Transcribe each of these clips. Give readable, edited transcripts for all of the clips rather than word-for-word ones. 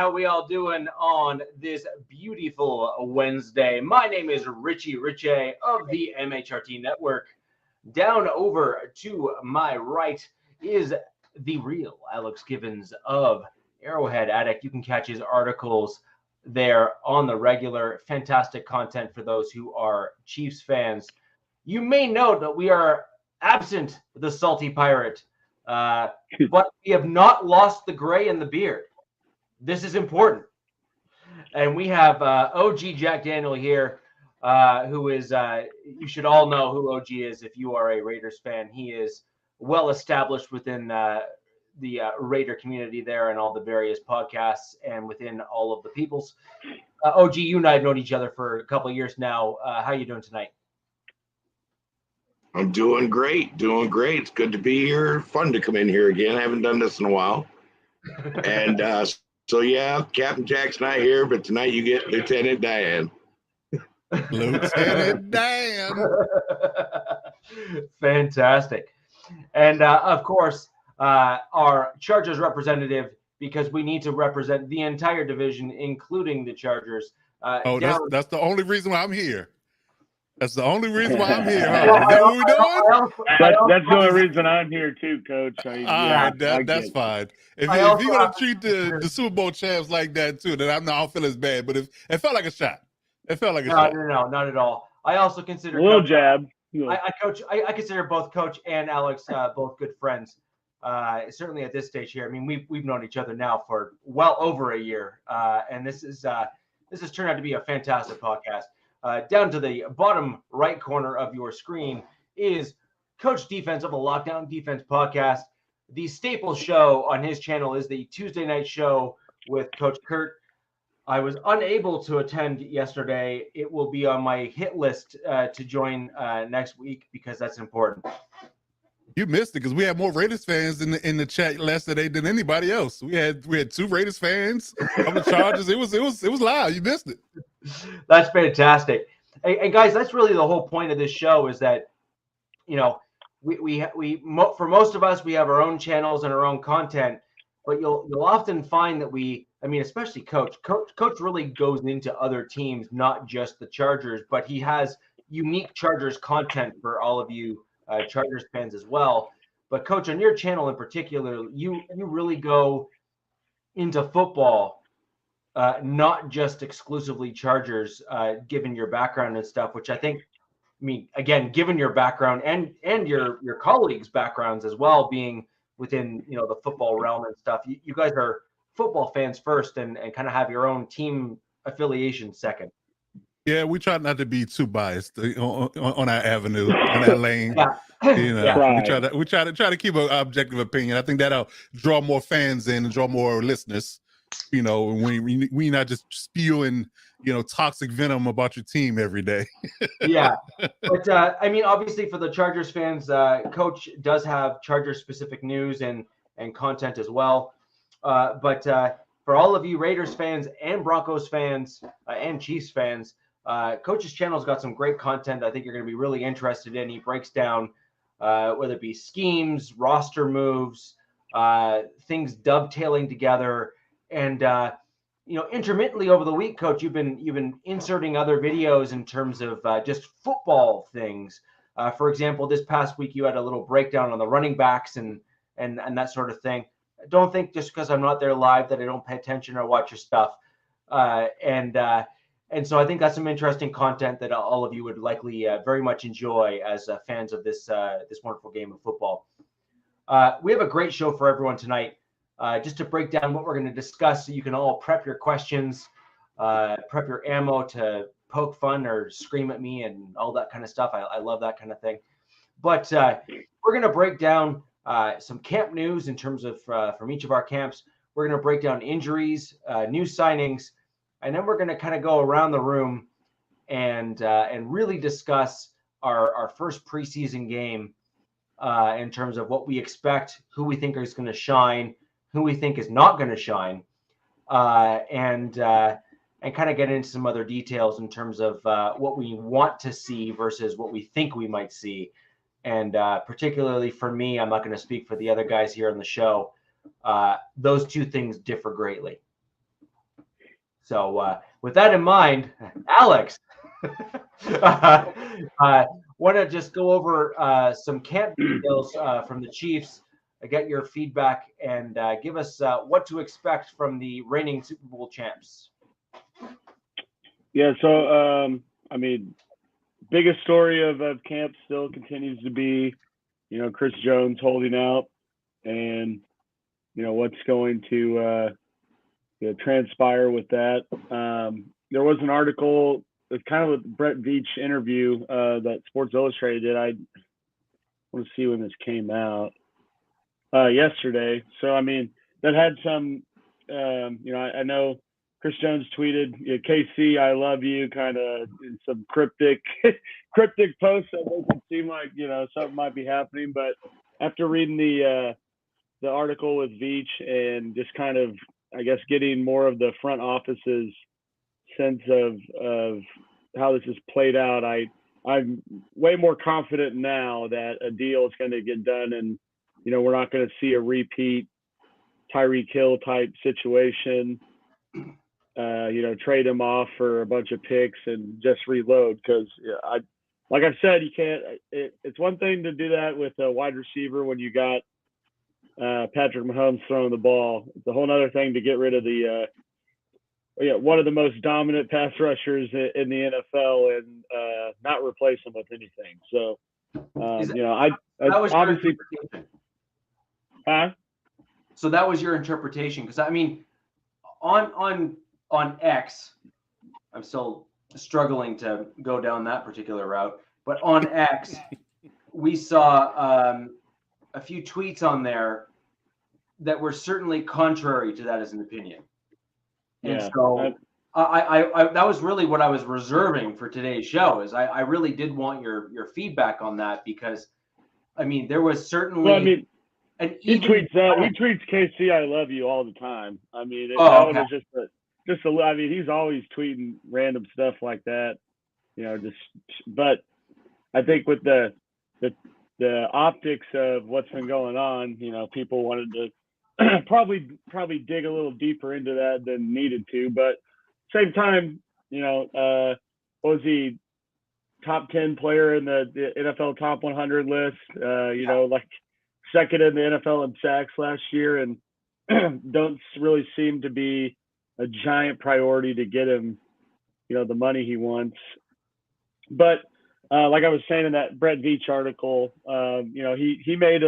How we all doing on this beautiful Wednesday? My name is Richie Richie of the MHRT Network. Down over to my right is the real Alex Givens of Arrowhead Addict. You can catch his articles there on the regular. Fantastic content for those who are Chiefs fans. You may know that we are absent the Salty Pirate, but we have not lost the gray and the beard. This is important. And we have OG Jack Daniel here, who is, you should all know who OG is if you are a Raiders fan. He is well established within the Raider community there and all the various podcasts and within all of the peoples. OG, you and I have known each other for a couple of years now. How are you doing tonight? I'm doing great. It's good to be here. Fun to come in here again. I haven't done this in a while. And so, yeah, Captain Jack's not here, but tonight you get Lieutenant Dan. Lieutenant Dan. Fantastic. And, of course, our Chargers representative, because we need to represent the entire division, including the Chargers. That's the only reson why I'm here. That's the only reason why I'm here. Huh? Is that what we're doing? That's the only reason I'm here too, Coach. That's fine. If you're gonna treat the Super Bowl champs like that too, then I don't feel as bad. But it felt like a shot. It felt like a shot. No, not at all. I also consider a little jab. I consider both Coach and Alex both good friends. Certainly at this stage here. I mean, we've known each other now for well over a year, and this has turned out to be a fantastic podcast. Down to the bottom right corner of your screen is Coach Defense of the Lockdown Defense Podcast. The staple show on his channel is the Tuesday night show with Coach Kurt. I was unable to attend yesterday. It will be on my hit list to join next week because that's important. You missed it because we had more Raiders fans in the chat yesterday than anybody else. We had two Raiders fans of the Chargers. It was live. You missed it. That's fantastic. And guys, that's really the whole point of this show is that, you know, we for most of us, we have our own channels and our own content, but you'll often find that especially Coach really goes into other teams, not just the Chargers, but he has unique Chargers content for all of you Chargers fans as well. But Coach, on your channel in particular, you really go into football, not just exclusively Chargers, given your background and stuff, which I think, again, given your background and your colleagues' backgrounds as well, being within, the football realm and stuff, you guys are football fans first and kind of have your own team affiliation second. Yeah, we try not to be too biased on our avenue, on that lane. Yeah. Right. We try to keep an objective opinion. I think that'll draw more fans in and draw more listeners. We not just spewing, toxic venom about your team every day. Yeah, but obviously for the Chargers fans, Coach does have Chargers specific news and content as well. But for all of you Raiders fans and Broncos fans and Chiefs fans, Coach's channel's got some great content I think you're going to be really interested in. He breaks down whether it be schemes, roster moves, things dovetailing together, and intermittently over the week, Coach, you've been inserting other videos in terms of just football things. For example, this past week you had a little breakdown on the running backs and that sort of thing. Don't think just because I'm not there live that I don't pay attention or watch your stuff. And so I think that's some interesting content that all of you would likely very much enjoy as fans of this wonderful game of football. We have a great show for everyone tonight. Just to break down what we're going to discuss so you can all prep your questions, prep your ammo to poke fun or scream at me and all that kind of stuff. I love that kind of thing. But we're going to break down some camp news in terms of from each of our camps. We're going to break down injuries, new signings, and then we're going to kind of go around the room and really discuss our first preseason game in terms of what we expect, who we think is going to shine, who we think is not going to shine, and kind of get into some other details in terms of what we want to see versus what we think we might see. And particularly for me, I'm not going to speak for the other guys here on the show. Those two things differ greatly. So with that in mind, Alex, want to just go over some camp details from the Chiefs, get your feedback, and give us what to expect from the reigning Super Bowl champs. Yeah, so, I mean, biggest story of camp still continues to be, Chris Jones holding out and, what's going to transpire with that. There was an article, it's kind of a Brett Veach interview that Sports Illustrated did. I want to see when this came out. Yesterday. So, I mean, that had some, I know Chris Jones tweeted, KC, I love you, kind of some cryptic posts that make it seem like, something might be happening. But after reading the article with Veach and just kind of, I guess, getting more of the front office's sense of how this is played out, I'm way more confident now that a deal is going to get done, and we're not going to see a repeat Tyreek Hill type situation. Trade him off for a bunch of picks and just reload, because like I've said, you can't. It's one thing to do that with a wide receiver when you got Patrick Mahomes throwing the ball. It's a whole other thing to get rid of the one of the most dominant pass rushers in the NFL and not replace him with anything. So that was obviously. So that was your interpretation, because I mean, on X, I'm still struggling to go down that particular route, but on X, we saw a few tweets on there that were certainly contrary to that as an opinion. And so I that was really what I was reserving for today's show. Is I really did want your feedback on that, because I mean, there was certainly. Well, I mean, he tweets KC, I love you all the time. I mean, okay. was just I mean, he's always tweeting random stuff like that, but I think with the optics of what's been going on, people wanted to probably dig a little deeper into that than needed to, but same time, what was he, top 10 player in the NFL top 100 list, like second in the NFL in sacks last year, and don't really seem to be a giant priority to get him, the money he wants. But like I was saying in that Brett Veach article, he made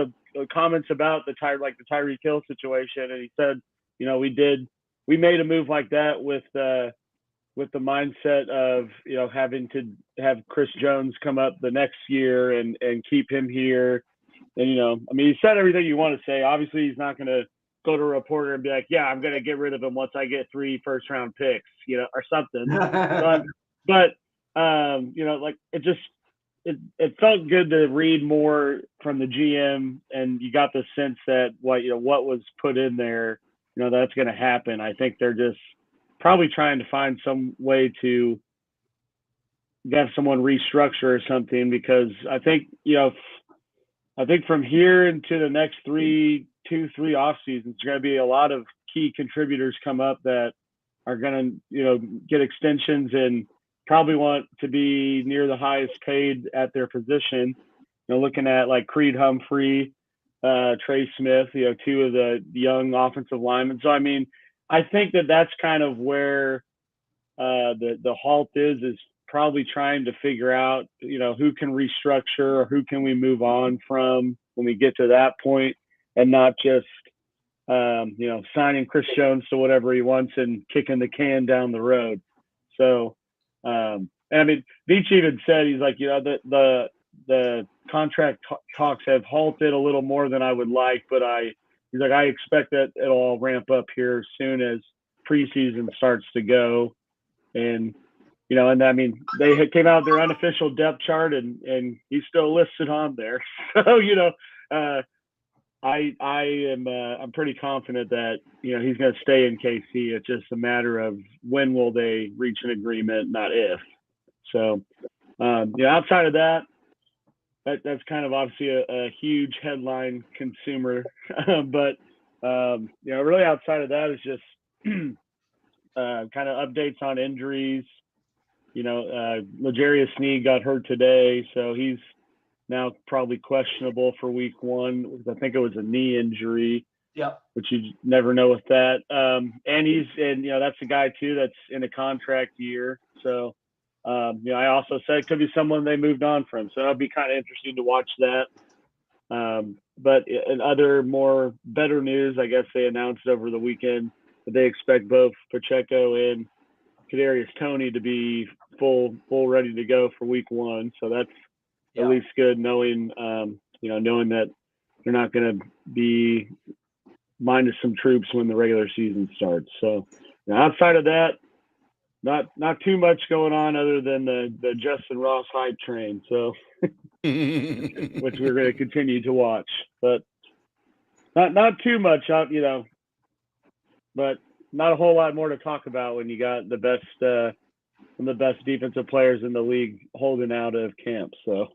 comments about the Tyreek Hill situation, and he said, we made a move like that with the mindset of having to have Chris Jones come up the next year and keep him here. And I mean, he said everything you want to say. Obviously, he's not going to go to a reporter and be like, yeah, I'm going to get rid of him once I get 3 first-round picks, or something. But like it felt good to read more from the GM, and you got the sense that what was put in there, that's going to happen. I think they're just probably trying to find some way to have someone restructure or something, because I think from here into the next 2-3 off seasons, there's going to be a lot of key contributors come up that are going to, get extensions and probably want to be near the highest paid at their position. Looking at like Creed Humphrey, Trey Smith, 2 of the young offensive linemen. So, I mean, I think that's kind of where the halt is probably trying to figure out, who can restructure or who can we move on from when we get to that point, and not just, signing Chris Jones to whatever he wants and kicking the can down the road. So, and I mean, Veach even said, he's like, the contract talks have halted a little more than I would like, but he's like, I expect that it'll all ramp up here as soon as preseason starts to go. And, and I mean, they came out their unofficial depth chart, and he's still listed on there. So, I'm pretty confident that, he's going to stay in KC. It's just a matter of when will they reach an agreement, not if. So, outside of that, that's kind of obviously a huge headline consumer. But, really outside of that is just kind of updates on injuries. L'Jarius Sneed got hurt today, so he's now probably questionable for week 1. I think it was a knee injury. Yep. Which you never know with that. And that's a guy too that's in a contract year. So, I also said it could be someone they moved on from. So it'll be kind of interesting to watch that. But in other better news, I guess they announced over the weekend that they expect both Pacheco and Kadarius Toney to be full ready to go for week 1. So that's at least good, knowing that they're not going to be minus some troops when the regular season starts. So outside of that, not too much going on other than the Justin Ross hype train. So which we're going to continue to watch, but not too much, but not a whole lot more to talk about when you got the best one of the best defensive players in the league holding out of camp. So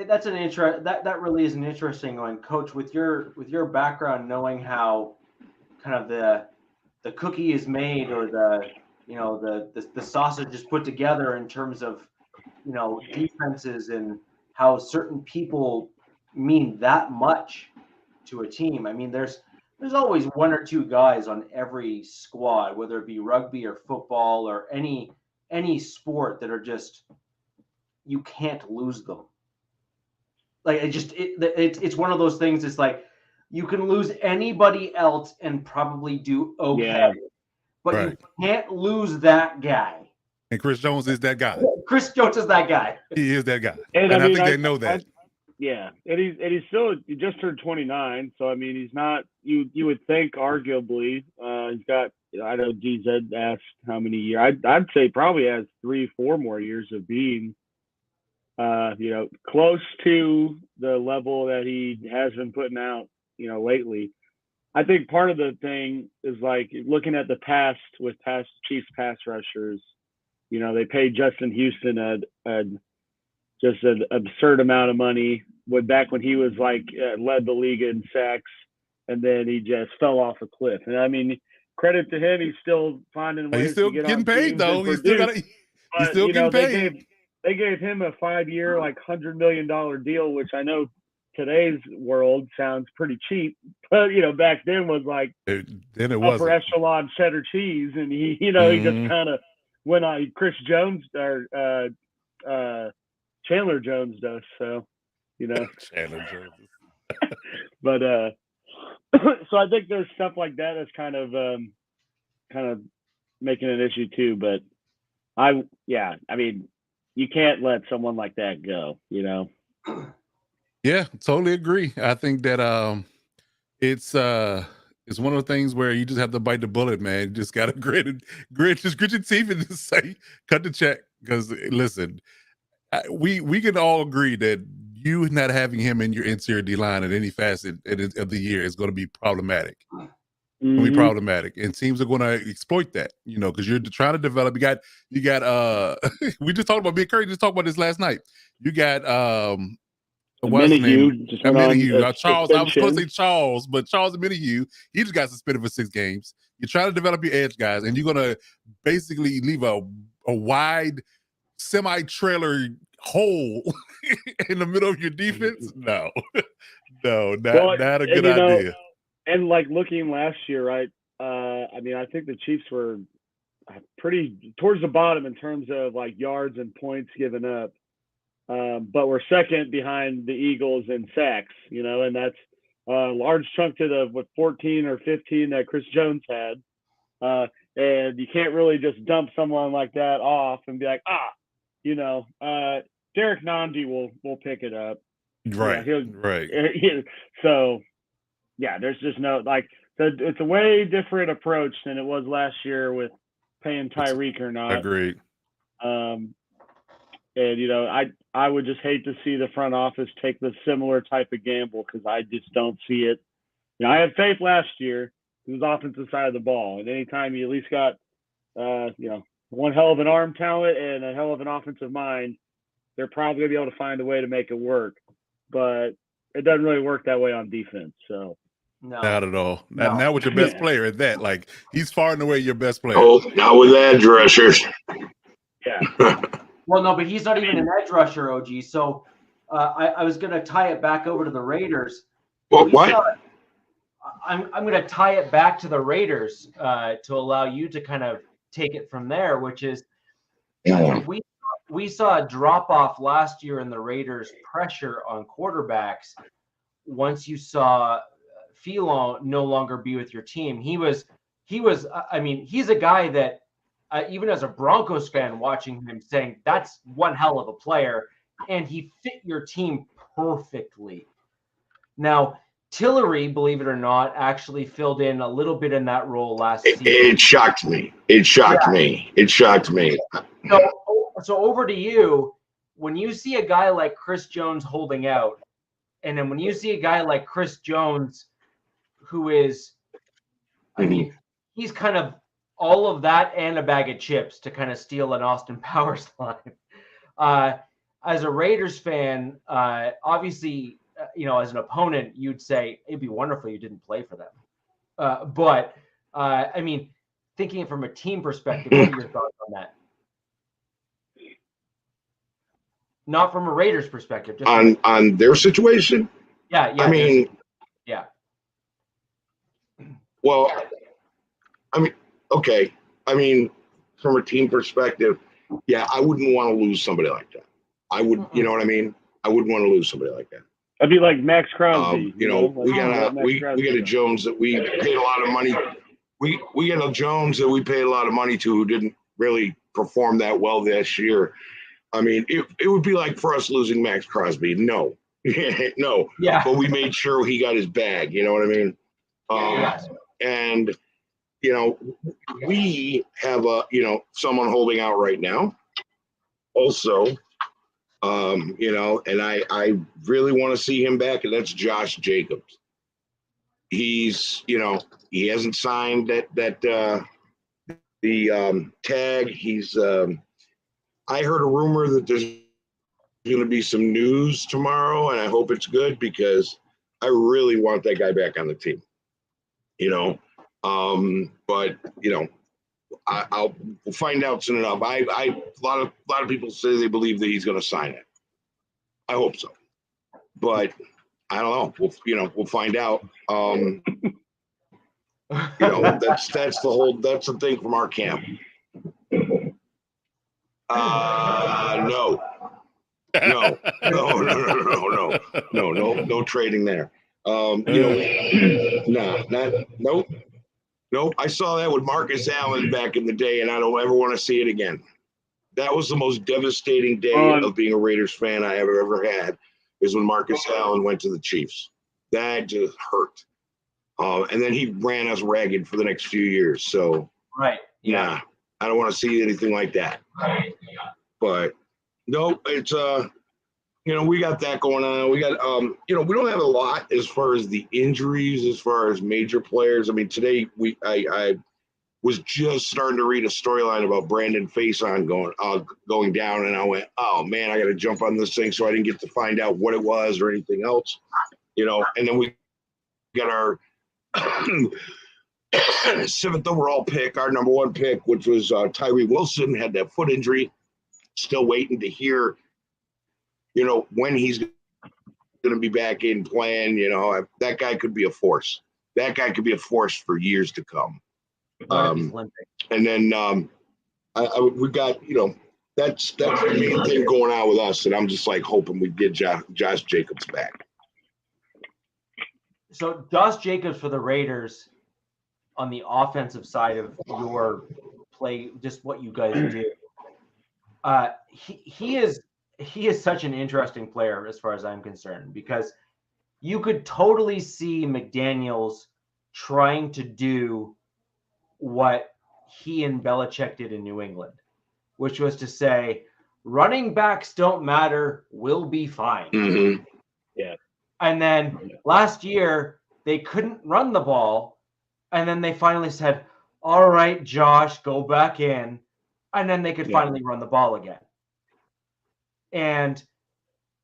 that's that really is an interesting one, Coach, with your background, knowing how kind of the cookie is made, or the sausage is put together in terms of defenses, and how certain people mean that much to a team. I mean, there's always one or two guys on every squad, whether it be rugby or football or any sport, that are just, you can't lose them. Like, it's one of those things. It's like you can lose anybody else and probably do okay, but you can't lose that guy. And Chris Jones is that guy. Chris Jones is that guy. He is that guy, and I think they know that. And he just turned 29, so I mean, he's not. You would think arguably he's got. I know GZ asked how many years. I'd say probably has 3-4 more years of being. Close to the level that he has been putting out, lately. I think part of the thing is like looking at the past with past Chiefs pass rushers. They paid Justin Houston just an absurd amount of money back when he was led the league in sacks, and then he just fell off a cliff. And I mean, credit to him, he's still finding ways. He's still to get getting on paid though. He's still getting paid. They gave him a 5-year, $100 million deal, which I know today's world sounds pretty cheap, but back then was then it upper echelon cheddar cheese, and he he just kind of went on. Chris Jones or Chandler Jones does, so Chandler Jones. But so I think there's stuff like that that's kind of making an issue too. But I mean, you can't let someone like that go, Yeah, totally agree. I think that it's one of the things where you just have to bite the bullet, man. You just gotta grit your teeth and just say, cut the check. Because listen, we can all agree that you not having him in your interior D line at any facet of the year is going to be problematic. Mm-hmm. Be problematic, and teams are going to exploit that, because you're trying to develop. You got we just talked about Big Curry. Just talked about this last night. You got what's his name? Charles. I was going to say Charles, but Charles Minihue, he just got suspended for 6 games. You're trying to develop your edge guys, and you're going to basically leave a wide semi-trailer hole in the middle of your defense. No, not a good idea. And looking last year, right? I mean, I think the Chiefs were pretty towards the bottom in terms of yards and points given up, but we're second behind the Eagles in sacks. And that's a large chunk to the 14 or 15 that Chris Jones had. And you can't really just dump someone like that off and be like, Derek Nandi will pick it up. Right. Right. So. Yeah, there's just no it's a way different approach than it was last year with paying Tyreek or not. Agreed. And I would just hate to see the front office take the similar type of gamble, because I just don't see it. I had faith last year. It was offensive side of the ball, and anytime you at least got one hell of an arm talent and a hell of an offensive mind, they're probably gonna be able to find a way to make it work. But it doesn't really work that way on defense. So. No, not at all. Not with your best player at that. Like, he's far and away your best player. Oh, not with edge rushers. Yeah. Well, no, but he's not even an edge rusher, OG. So I was going to tie it back over to the Raiders. What? I'm going to tie it back to the Raiders to allow you to kind of take it from there, which is we saw a drop off last year in the Raiders' pressure on quarterbacks. Once you saw Philon no longer be with your team, he was. I mean, he's a guy that even as a Broncos fan watching him saying that's one hell of a player, and he fit your team perfectly. Now, Tillery, believe it or not, actually filled in a little bit in that role last season. It shocked me. It shocked me. So over to you. When you see a guy like Chris Jones holding out, and then when you see a guy like Chris Jones, who is, I mean, he's kind of all of that and a bag of chips to kind of steal an Austin Powers line. As a Raiders fan, obviously, as an opponent, you'd say it'd be wonderful you didn't play for them. But I mean, thinking it from a team perspective, what are your thoughts on that? Not from a Raiders perspective, just on their situation. Yeah. I mean, yeah. Well, I mean, okay. I mean, from a team perspective, yeah, I wouldn't want to lose somebody like that. I would, you know what I mean? I wouldn't want to lose somebody like that. I'd be like Max Crosby. We got a Jones that we paid a lot of money. We got a Jones that we paid a lot of money to who didn't really perform that well this year. I mean, it would be like for us losing Max Crosby. No, no. Yeah. But we made sure he got his bag. You know what I mean? And we have someone holding out right now. Also, and I really want to see him back, and that's Josh Jacobs. He's, he hasn't signed the tag. He's, I heard a rumor that there's going to be some news tomorrow, and I hope it's good because I really want that guy back on the team. But I'll find out soon enough. A lot of people say they believe that he's going to sign it. I hope so, but I don't know. We'll find out. That's the thing from our camp. No trading there. Nope. I saw that with Marcus Allen back in the day, and I don't ever want to see it again. That was the most devastating day of being a Raiders fan I ever had, is when Marcus Allen went to the Chiefs. That just hurt. And then he ran us ragged for the next few years. So, right. Yeah, I don't want to see anything like that. But no, it's we got that going on. We got we don't have a lot as far as the injuries, as far as major players. I mean, today I was just starting to read a storyline about Brandon Faison going down, and I went, oh man, I got to jump on this thing, so I didn't get to find out what it was or anything else, And then we got our 7th overall pick, our number 1 pick, which was Tyree Wilson, had that foot injury. Still waiting to hear, when he's going to be back in playing. That guy could be a force. That guy could be a force for years to come. And then we got, that's the main thing going on with us. And I'm just like hoping we get Josh Jacobs back. So Josh Jacobs for the Raiders on the offensive side of your play, just what you guys do. He is such an interesting player as far as I'm concerned, because you could totally see McDaniels trying to do what he and Belichick did in New England, which was to say, running backs don't matter, we'll be fine. Mm-hmm. Yeah. And then last year they couldn't run the ball, and then they finally said, all right, Josh, go back in. And then they could finally run the ball again. And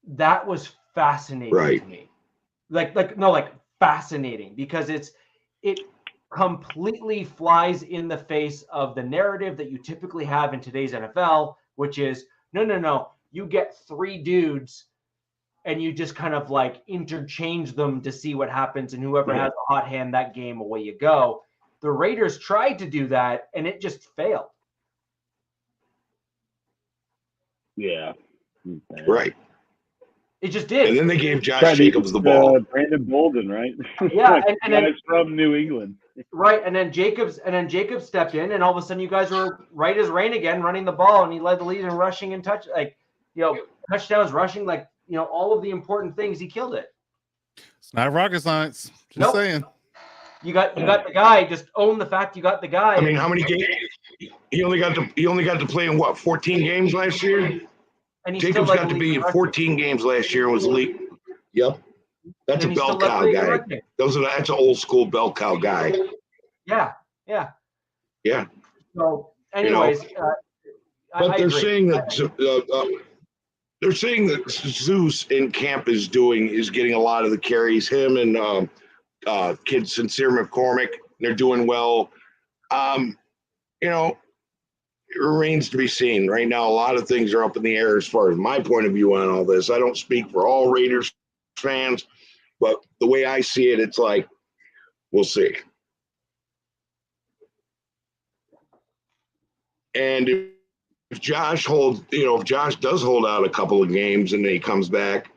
that was fascinating to me. fascinating because it completely flies in the face of the narrative that you typically have in today's NFL, which is no, you get 3 dudes and you just kind of like interchange them to see what happens, and whoever has a hot hand that game, away you go. The Raiders tried to do that and it just failed. Yeah. Right. It just did. And then they gave Josh Jacobs the ball. Brandon Bolden, right? Yeah, like, and then from New England. Right, and then Jacobs stepped in, and all of a sudden you guys were right as rain again, running the ball, and he led the league in rushing and touchdowns, rushing, all of the important things. He killed it. It's not rocket science. Just saying. You got the guy. Just own the fact you got the guy. I mean, how many games? He only got to play in 14 games last year. And Jacobs got to be in 14 games last year and was elite. Yep. That's a bell cow guy. That's an old school bell cow guy. Yeah. So, anyways, but they're saying that Zeus in camp is getting a lot of the carries. Him and kid Sincere McCormick, they're doing well. It remains to be seen. Right now, a lot of things are up in the air as far as my point of view on all this. I don't speak for all Raiders fans, but the way I see it, it's like, we'll see. And if Josh does hold out a couple of games and then he comes back,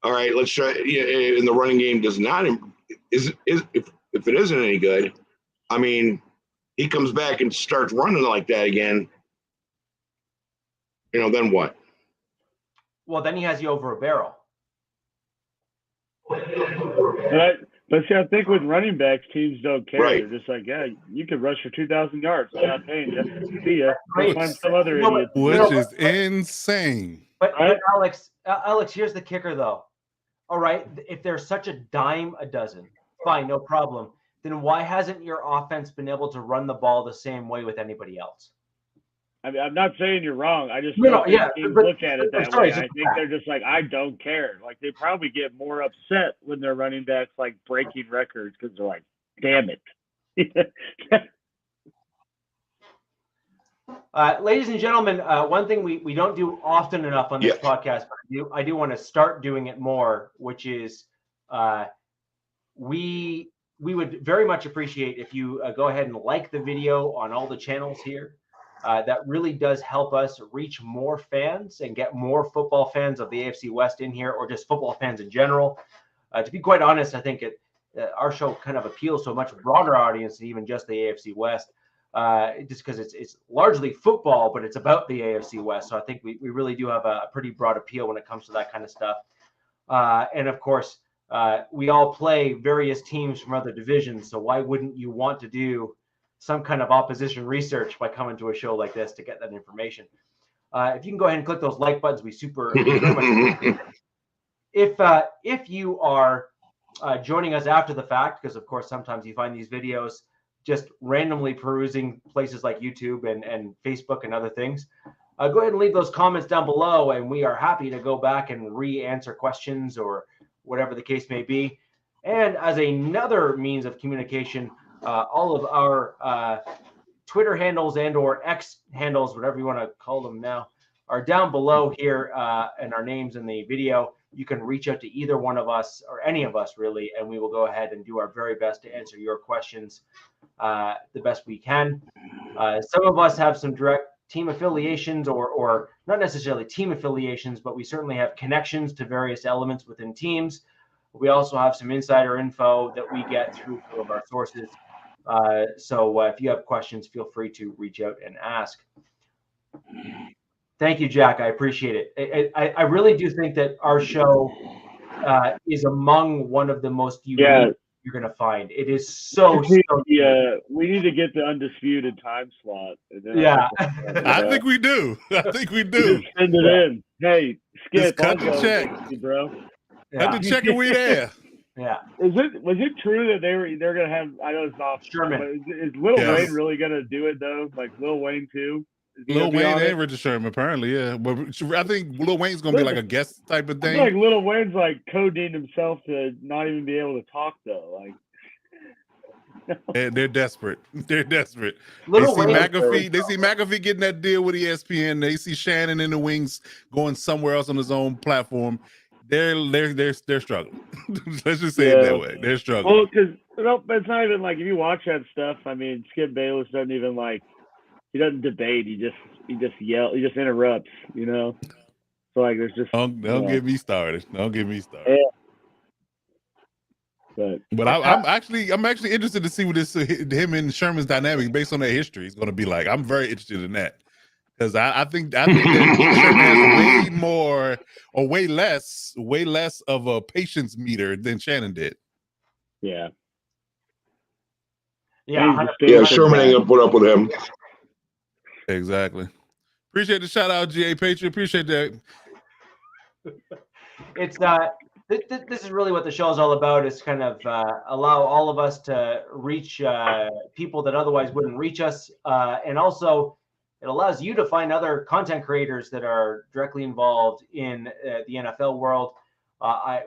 all right, let's try. And the running game does not. If it isn't any good, I mean, he comes back and starts running like that again, then what? Well, then he has you over a barrel. But see, I think with running backs, teams don't care. Right. They're just like, yeah, you can rush for 2,000 yards. I'm not paying you. See ya. Go find some other idiot. Which is insane. But Alex, here's the kicker, though. All right, if there's such a dime a dozen, fine, no problem. Then why hasn't your offense been able to run the ball the same way with anybody else? I mean, I'm not saying you're wrong. I just teams look at it that way. I think they're just like, I don't care. Like, they probably get more upset when their running backs like breaking records because they're like, damn it. Ladies and gentlemen, one thing we don't do often enough on this podcast, but I do want to start doing it more, which is we would very much appreciate if you go ahead and like the video on all the channels here. That really does help us reach more fans and get more football fans of the AFC West in here, or just football fans in general. To be quite honest, I think our show kind of appeals to a much broader audience than even just the AFC West, just because it's largely football, but it's about the AFC West. So I think we really do have a pretty broad appeal when it comes to that kind of stuff. And of course, we all play various teams from other divisions. So why wouldn't you want to do some kind of opposition research by coming to a show like this to get that information? If you can go ahead and click those like buttons, we very much. If you are joining us after the fact, because of course sometimes you find these videos just randomly perusing places like YouTube and Facebook and other things, go ahead and leave those comments down below, and we are happy to go back and re-answer questions or whatever the case may be. And as another means of communication, all of our Twitter handles and or X handles, whatever you want to call them now, are down below here, and our names in the video. You can reach out to either one of us or any of us really, and we will go ahead and do our very best to answer your questions the best we can. Some of us have some direct team affiliations or not necessarily team affiliations, but we certainly have connections to various elements within teams. We also have some insider info that we get through some of our sources. So if you have questions, feel free to reach out and ask. Thank you, Jack. I appreciate it. I really do think that our show is among one of the most unique you're going to find. It is so we need to get the undisputed time slot. I think we do. Send it in. Hey, Skip, cut the check, bro. Cut the check and we there. Yeah. Was it true that they're gonna have? I know it's off. Sherman. But is Lil Wayne really gonna do it though? Like Lil Wayne too? Lil Wayne and Richard Sherman, apparently, yeah. But I think Lil Wayne's gonna be like a guest type of I thing. feel like Lil Wayne's like codenamed himself to not even be able to talk though. Like they're desperate. They're desperate. Little They see Wayne- McAfee. They see McAfee getting that deal with ESPN. They see Shannon in the wings going somewhere else on his own platform. They're struggling. Let's just say it that way. They're struggling. Well, because it's not even like if you watch that stuff. I mean, Skip Bayless doesn't even like. He doesn't debate. He just yells. He just interrupts. You know. So like, there's just Don't get me started. Don't get me started. Yeah. But I'm actually interested to see what him and Sherman's dynamic based on their history is going to be like. I'm very interested in that because I think that Sherman has way more or way less of a patience meter than Shannon did. Yeah. Yeah. Sherman ain't gonna put up with him. Exactly. Appreciate the shout out, GA Patriot. Appreciate that. It's this is really what the show is all about, is kind of allow all of us to reach people that otherwise wouldn't reach us. And also it allows you to find other content creators that are directly involved in the NFL world.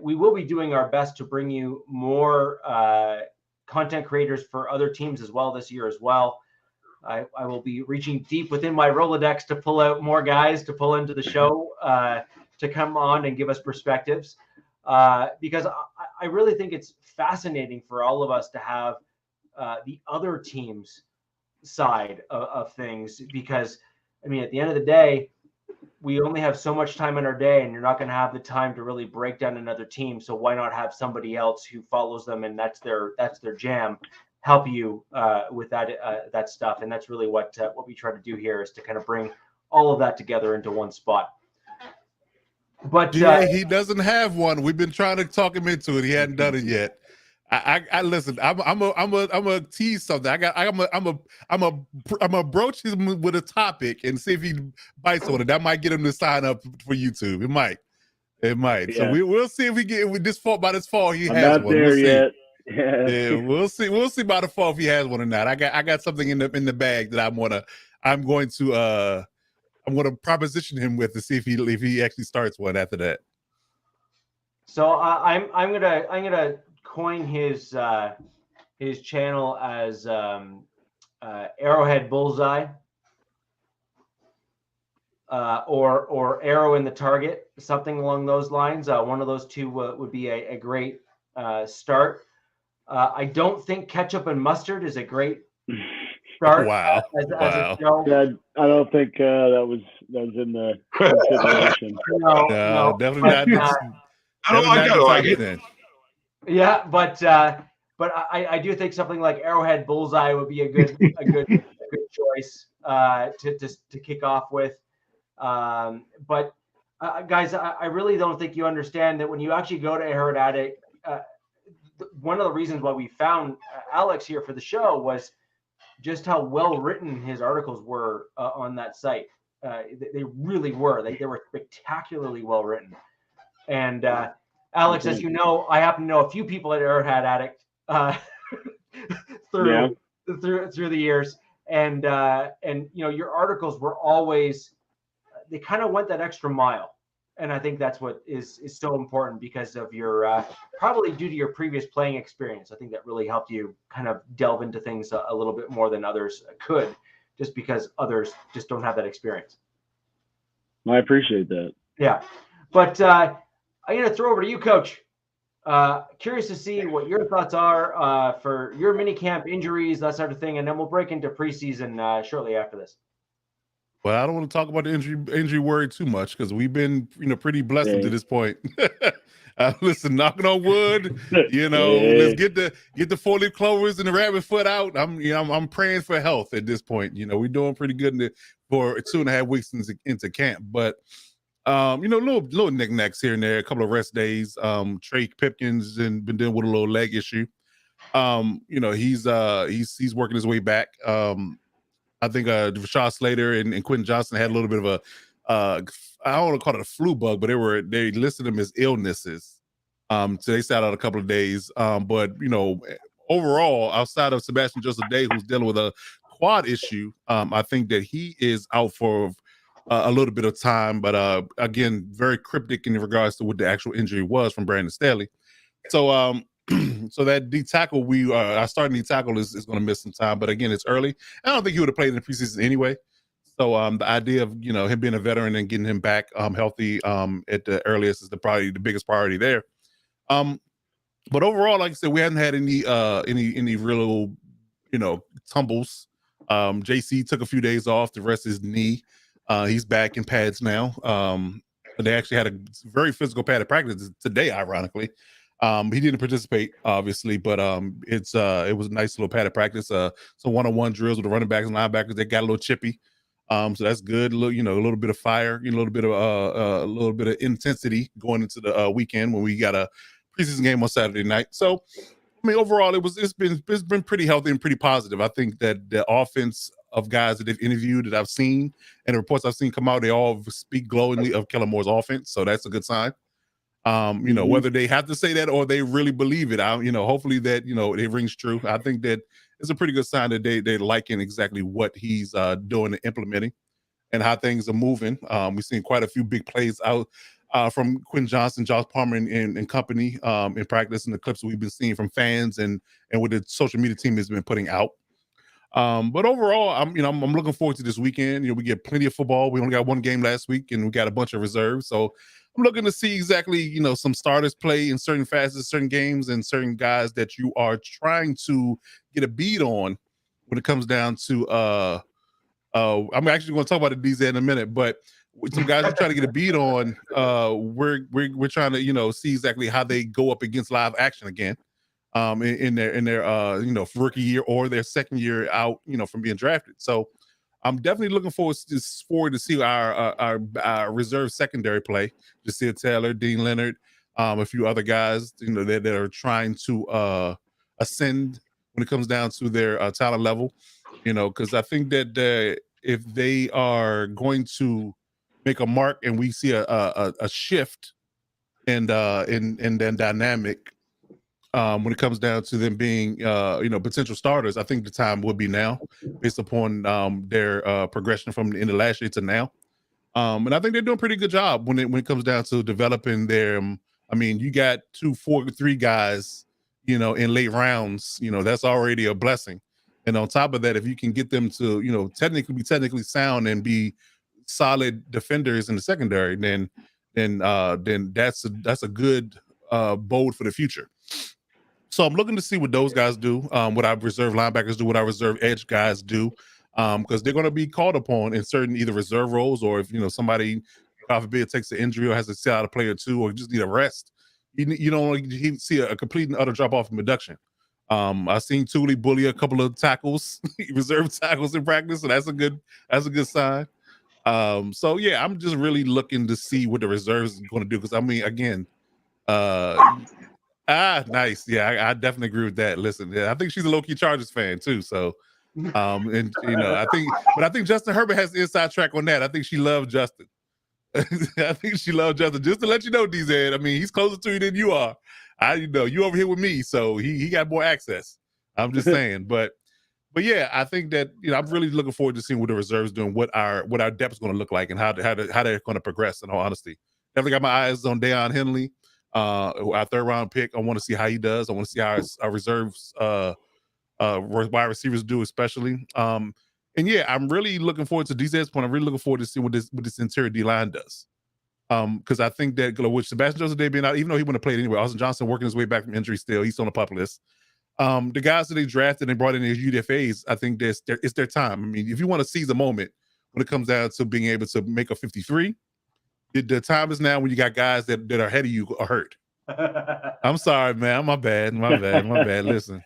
We will be doing our best to bring you more content creators for other teams as well this year as well. I will be reaching deep within my Rolodex to pull out more guys to pull into the show to come on and give us perspectives. Because I really think it's fascinating for all of us to have the other team's side of things, because I mean, at the end of the day, we only have so much time in our day, and you're not going to have the time to really break down another team. So why not have somebody else who follows them and that's their jam help you with that stuff? And that's really what we try to do here, is to kind of bring all of that together into one spot. But he doesn't have one. We've been trying to talk him into it. He hadn't done it yet. I listen. I'm a tease something. I'm a broach him with a topic and see if he bites on it. That might get him to sign up for YouTube. It might. Yeah. So we'll see if we get with this fall. By this fall, he has not one. There we'll yet. Yeah, we'll see. We'll see by the fall if he has one or not. I got something in the bag that I'm going to proposition him with to see if he actually starts one after that. So I'm gonna coin his channel as Arrowhead Bullseye or Arrow in the Target, something along those lines. One of those two would be a great start. I don't think Ketchup and Mustard is a great start. Wow. As a show. Yeah, I don't think that was in the consideration. No, definitely not. I like it. Then. Yeah, but I do think something like Arrowhead Bullseye would be a good choice to kick off with. But guys, I really don't think you understand that when you actually go to Arrowhead Addict, one of the reasons why we found Alex here for the show was just how well written his articles were on that site. They really were. They were spectacularly well written. And Alex, as you know, I happen to know a few people at Arrowhead Addict through the years, and you know, your articles were always, they kind of went that extra mile, and I think that's what is so important because of your probably due to your previous playing experience. I think that really helped you kind of delve into things a little bit more than others could, just because others just don't have that experience. I appreciate that. Yeah, but I'm going to throw over to you, Coach. Curious to see what your thoughts are for your minicamp injuries, that sort of thing, and then we'll break into preseason shortly after this. Well, I don't want to talk about the injury worry too much because we've been, pretty blessed to this point. Listen, knocking on wood, let's get the 4-leaf clovers and the rabbit foot out. I'm praying for health at this point. We're doing pretty good for 2.5 weeks into camp, but little knickknacks here and there, a couple of rest days. Trey Pipkins and been dealing with a little leg issue. He's working his way back. I think Rashad Slater and Quentin Johnson had a little bit of a I don't want to call it a flu bug, but they listed them as illnesses. So they sat out a couple of days. But overall, outside of Sebastian Joseph Day, who's dealing with a quad issue. I think that he is out for a little bit of time, but again, very cryptic in regards to what the actual injury was from Brandon Staley. So so that D tackle, our starting D tackle is going to miss some time, but again, it's early. I don't think he would have played in the preseason anyway. So the idea of him being a veteran and getting him back healthy at the earliest is probably the biggest priority there. But overall, like I said, we haven't had any real tumbles. JC took a few days off to rest his knee. He's back in pads now. They actually had a very physical padded practice today, ironically. He didn't participate, obviously, but it was a nice little padded practice. Some one-on-one drills with the running backs and linebackers. They got a little chippy, so that's good. A little bit of fire, a little bit of intensity going into the weekend when we got a preseason game on Saturday night. So, I mean, overall, it's been pretty healthy and pretty positive. I think that the offense of guys that they've interviewed that I've seen and the reports I've seen come out, they all speak glowingly of Kellen Moore's offense, so that's a good sign. Whether they have to say that or they really believe it, hopefully that it rings true. I think that it's a pretty good sign that they're liking exactly what he's doing and implementing and how things are moving. We've seen quite a few big plays out from Quinn Johnson, Josh Palmer, and company in practice, and the clips we've been seeing from fans and what the social media team has been putting out. But overall, I'm looking forward to this weekend. We get plenty of football. We only got one game last week, and we got a bunch of reserves. So I'm looking to see exactly, some starters play in certain facets, certain games, and certain guys that you are trying to get a beat on when it comes down to. I'm actually going to talk about the DZ in a minute, but with some guys we're trying to get a beat on, we're trying to see exactly how they go up against live action again. In their rookie year or their second year out, from being drafted. So I'm definitely looking forward to see our reserve secondary play. Jasir Taylor, Dean Leonard, a few other guys, that are trying to ascend when it comes down to their talent level. Because I think that if they are going to make a mark and we see a shift and then dynamic. When it comes down to them being, potential starters, I think the time would be now, based upon their progression from the end of last year to now. And I think they're doing a pretty good job when it comes down to developing their. You got 2, 4, 3 guys, in late rounds. That's already a blessing. And on top of that, if you can get them to, technically sound and be solid defenders in the secondary, then that's a good bold for the future. So I'm looking to see what those guys do, what our reserve linebackers do, what our reserve edge guys do, because they're going to be called upon in certain either reserve roles or if, somebody, God forbid, takes an injury or has to sit out a play or two or just need a rest. You don't see a complete and utter drop-off in production. I've seen Thule bully a couple of tackles, reserve tackles in practice, so that's a good sign. So, yeah, I'm just really looking to see what the reserves is going to do because, again, nice. Yeah, I definitely agree with that. Listen, I think she's a low-key Chargers fan too. So, I think Justin Herbert has the inside track on that. I think she loved Justin. I think she loved Justin. Just to let you know, DZ, he's closer to you than you are. You over here with me, so he got more access. I'm just saying, but yeah, I think that I'm really looking forward to seeing what the reserves doing, what our depth is going to look like, and how they're going to progress. In all honesty, definitely got my eyes on Deion Henley. Our third round pick. I want to see how he does. I want to see how our reserves wide receivers do, especially. And yeah, I'm really looking forward to DZ's point. I'm really looking forward to see what this interior D line does. Because I think that with Sebastian Joseph Day being out, even though he wouldn't have played anyway, Austin Johnson working his way back from injury still, he's on the pup list. The guys that they drafted and brought in as UDFAs, I think it's their time. If you want to seize a moment when it comes down to being able to make a 53, the time is now when you got guys that are ahead of you are hurt. I'm sorry, man. My bad. Listen,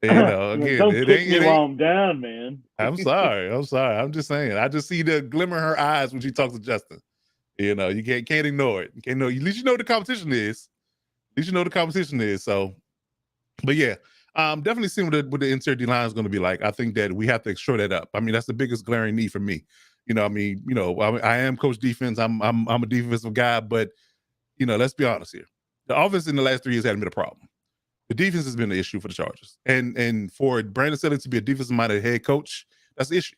again, don't kick me while I'm down, man. I'm sorry. I'm just saying. I just see the glimmer in her eyes when she talks to Justin. You can't ignore it. At least you know what the competition is. So, but yeah, definitely seeing what the interior D line is going to be like. I think that we have to shore that up. That's the biggest glaring need for me. I am coach defense. I'm a defensive guy, but let's be honest here. The offense in the last 3 years hasn't been a problem. The defense has been the issue for the Chargers, and for Brandon Staley to be a defensive-minded head coach That's the issue.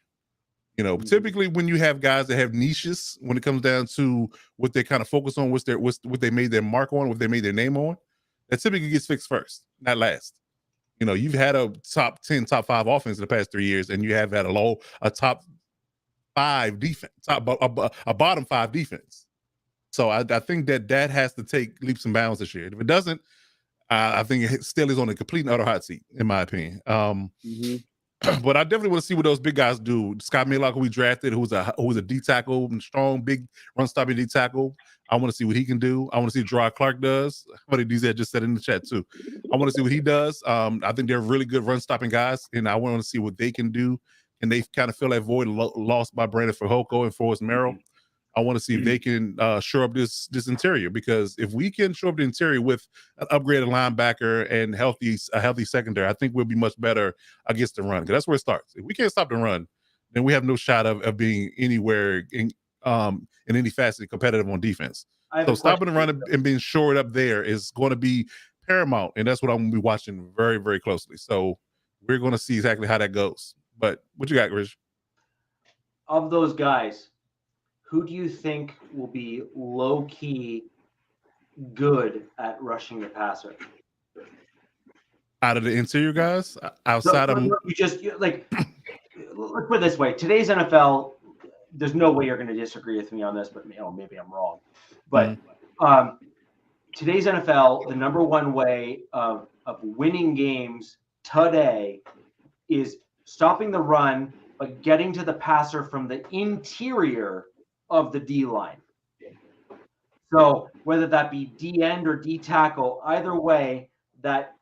You know, typically when you have guys that have niches, when it comes down to what they kind of focus on, what they made their mark on, what they made their name on, that typically gets fixed first, not last. You know, you've had a top 10, top 5 offense in the past 3 years, and you have had a top 5 defense, a bottom 5 defense. So I think that has to take leaps and bounds this year. If it doesn't, I think it still is on a complete and utter hot seat, in my opinion. But I definitely want to see what those big guys do. Scott Maylock, who we drafted, who's a D tackle, strong, big run stopping D tackle. I want to see what he can do. I want to see what Gerard Clark does. What DZ just said in the chat too. I want to see what he does. I think they're really good run stopping guys, and I want to see what they can do. And they kind of fill that void lost by Brandon Fehoko and Forrest Merrill. I want to see if they can shore up this interior, because if we can shore up the interior with an upgraded linebacker and a healthy secondary, I think we'll be much better against the run. Because that's where it starts. If we can't stop the run, then we have no shot of being anywhere in any facet competitive on defense. So stopping the run and being shored up there is going to be paramount, and that's what I'm going to be watching very, very closely. So we're going to see exactly how that goes. But what you got, Rich? Of those guys, who do you think will be low-key good at rushing the passer? Out of the interior guys? Outside of... let's put it this way. Today's NFL, there's no way you're going to disagree with me on this, but maybe I'm wrong. But today's NFL, the number one way of winning games today is stopping the run, but getting to the passer from the interior of the D line. So whether that be D end or D tackle, either way, that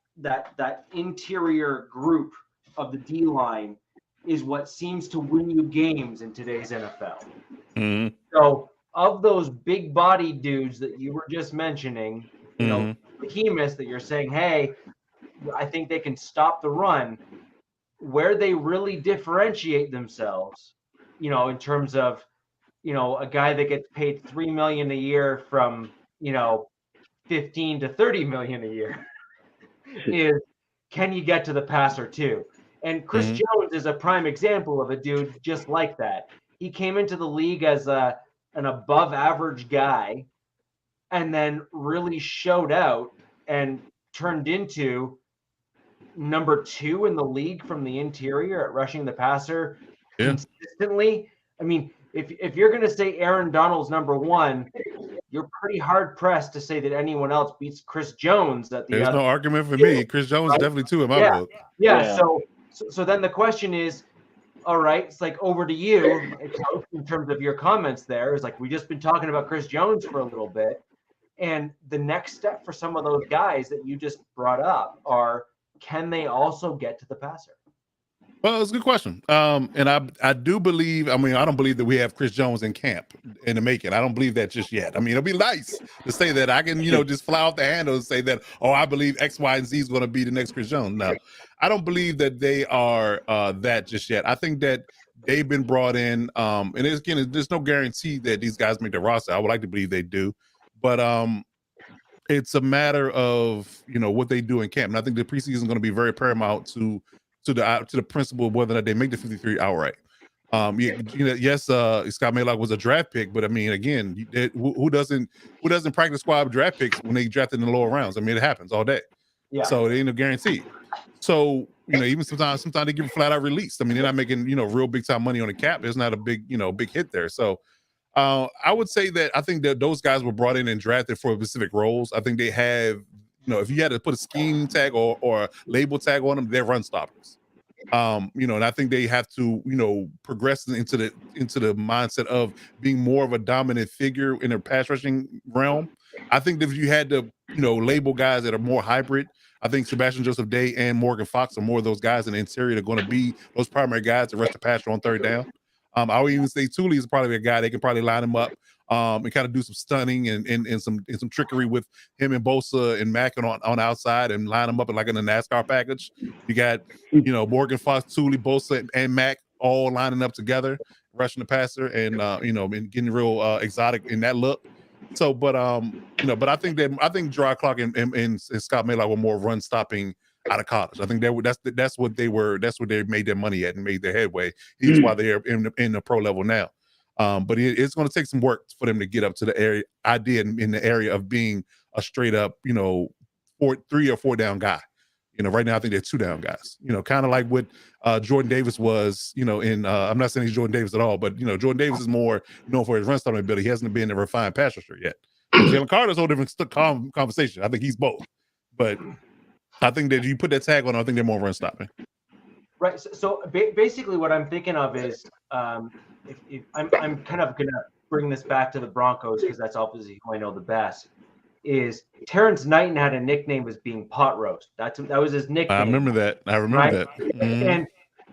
interior group of the D line is what seems to win you games in today's NFL. So of those big body dudes that you were just mentioning, behemoths that you're saying, hey, I think they can stop the run, where they really differentiate themselves, in terms of, a guy that gets paid $3 million a year from, 15 to 30 million a year is, can you get to the passer too? And Chris Jones is a prime example of a dude just like that. He came into the league as an above average guy, and then really showed out and turned into number 2 in the league from the interior at rushing the passer consistently. I mean, if you're going to say Aaron Donald's number 1, you're pretty hard pressed to say that anyone else beats Chris Jones at the There's no argument for me. Chris Jones is definitely 2 in my book. Yeah. So then the question is, all right, it's like over to you in terms of your comments there. It's like, we just been talking about Chris Jones for a little bit. And the next step for some of those guys that you just brought up are, can they also get to the passer? Well, it's a good question. And I do believe, I don't believe that we have Chris Jones in camp in the making. I don't believe that just yet. It'll be nice to say that I can, just fly off the handle and say that, I believe X, Y, and Z is going to be the next Chris Jones. No, I don't believe that they are that just yet. I think that they've been brought in. And again, there's no guarantee that these guys make the roster. I would like to believe they do. But it's a matter of, what they do in camp. And I think the preseason is going to be very paramount to the principle of whether or not they make the 53 outright. Yes, Scott Maylock was a draft pick, but again, who doesn't practice squad draft picks when they drafted in the lower rounds? It happens all day. Yeah. So it ain't no guarantee. So even sometimes they give a flat out release. They're not making real big time money on the cap. There's not a big big hit there. So I would say that I think that those guys were brought in and drafted for specific roles. I think they have. If you had to put a scheme tag or a label tag on them, they're run stoppers. And I think they have to, progress into the mindset of being more of a dominant figure in their pass rushing realm. I think that if you had to, label guys that are more hybrid, I think Sebastian Joseph Day and Morgan Fox are more of those guys in the interior that are going to be those primary guys to rush the passer on third down. I would even say Thule is probably a guy they can probably line him up and kind of do some stunning and some trickery with him and Bosa and Mack on outside and line them up in a NASCAR package. You got Morgan Fox, Thule, Bosa, and Mack all lining up together, rushing the passer and and getting real exotic in that look. So, but I think Gerard Clark and Scott Maylock were more run stopping out of college. I think that's what they made their money at and made their headway. That's why they're in the pro level now. But it's going to take some work for them to get up to the area idea in the area of being a straight up, 3 or 4 down guy. Right now I think they're 2 down guys. Kind of like what Jordan Davis was. I'm not saying he's Jordan Davis at all, but Jordan Davis is more known for his run stopping ability. He hasn't been a refined pass rusher yet. Jalen Carter's a whole different conversation. I think he's both, but I think that you put that tag on, I think they're more run stopping. Right. So basically, what I'm thinking of is, if I'm kind of gonna bring this back to the Broncos because that's obviously who I know the best. Is Terrence Knighton had a nickname as being pot roast. That was his nickname. I remember that. Mm-hmm.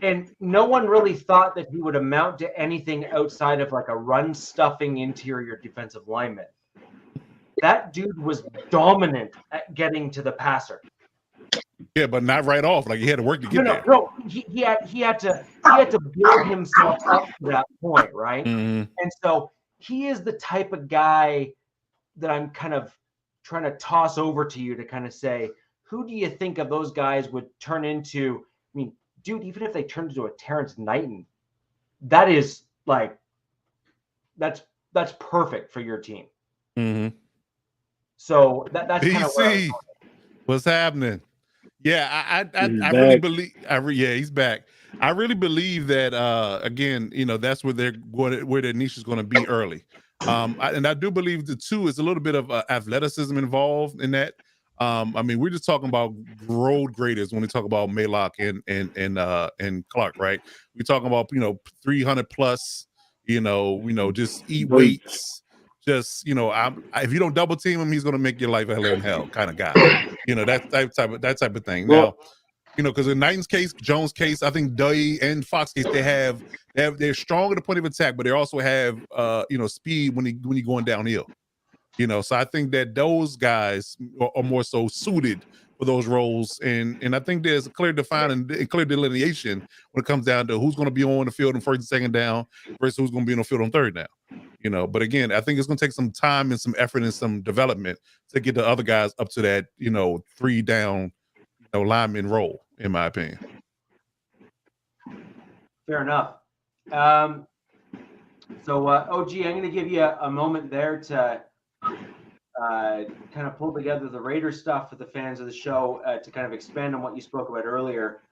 And no one really thought that he would amount to anything outside of like a run stuffing interior defensive lineman. That dude was dominant at getting to the passer. Yeah, but not right off. Like he had to work to get there. No, he had to build himself up to that point, right? Mm-hmm. And so he is the type of guy that I'm kind of trying to toss over to you to kind of say, who do you think of those guys would turn into? I mean, dude, even if they turned into a Terrence Knighton, that is like that's perfect for your team. Mm-hmm. So that's kind of BC, what's happening? Yeah, I really believe. He's back. I really believe that again, that's where where their niche is going to be early. And I do believe the two is a little bit of athleticism involved in that. I mean, we're just talking about road graders when we talk about Maylock and Clark, right? We're talking about 300 plus. Just eat weights. Just if you don't double team him, he's going to make your life hell in hell kind of guy. That type of thing. Now, because in Knighton's case, Jones' case, I think Day and Fox case, they're strong at the point of attack, but they also have speed when you're going downhill. So I think that those guys are more so suited for those roles, and I think there's a clear delineation when it comes down to who's going to be on the field on first and second down versus who's going to be on the field on third down. But again, I think it's going to take some time and some effort and some development to get the other guys up to that 3 down lineman role, in my opinion. Fair enough. So OG, I'm going to give you a moment there to kind of pull together the Raiders stuff for the fans of the show, to kind of expand on what you spoke about earlier,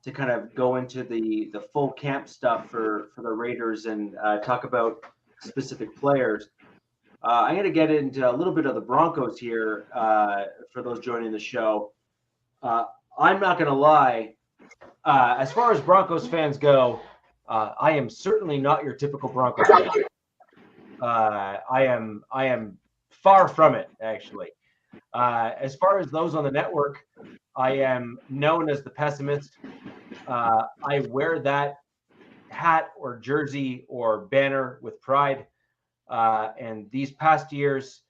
to kind of go into the full camp stuff for the Raiders and talk about specific players. I'm going to get into a little bit of the Broncos here for those joining the show. I'm not going to lie. As far as Broncos fans go, I am certainly not your typical Broncos fan. I am far from it, actually. As far as those on the network, I am known as the pessimist. I wear that hat or jersey or banner with pride. And these past years,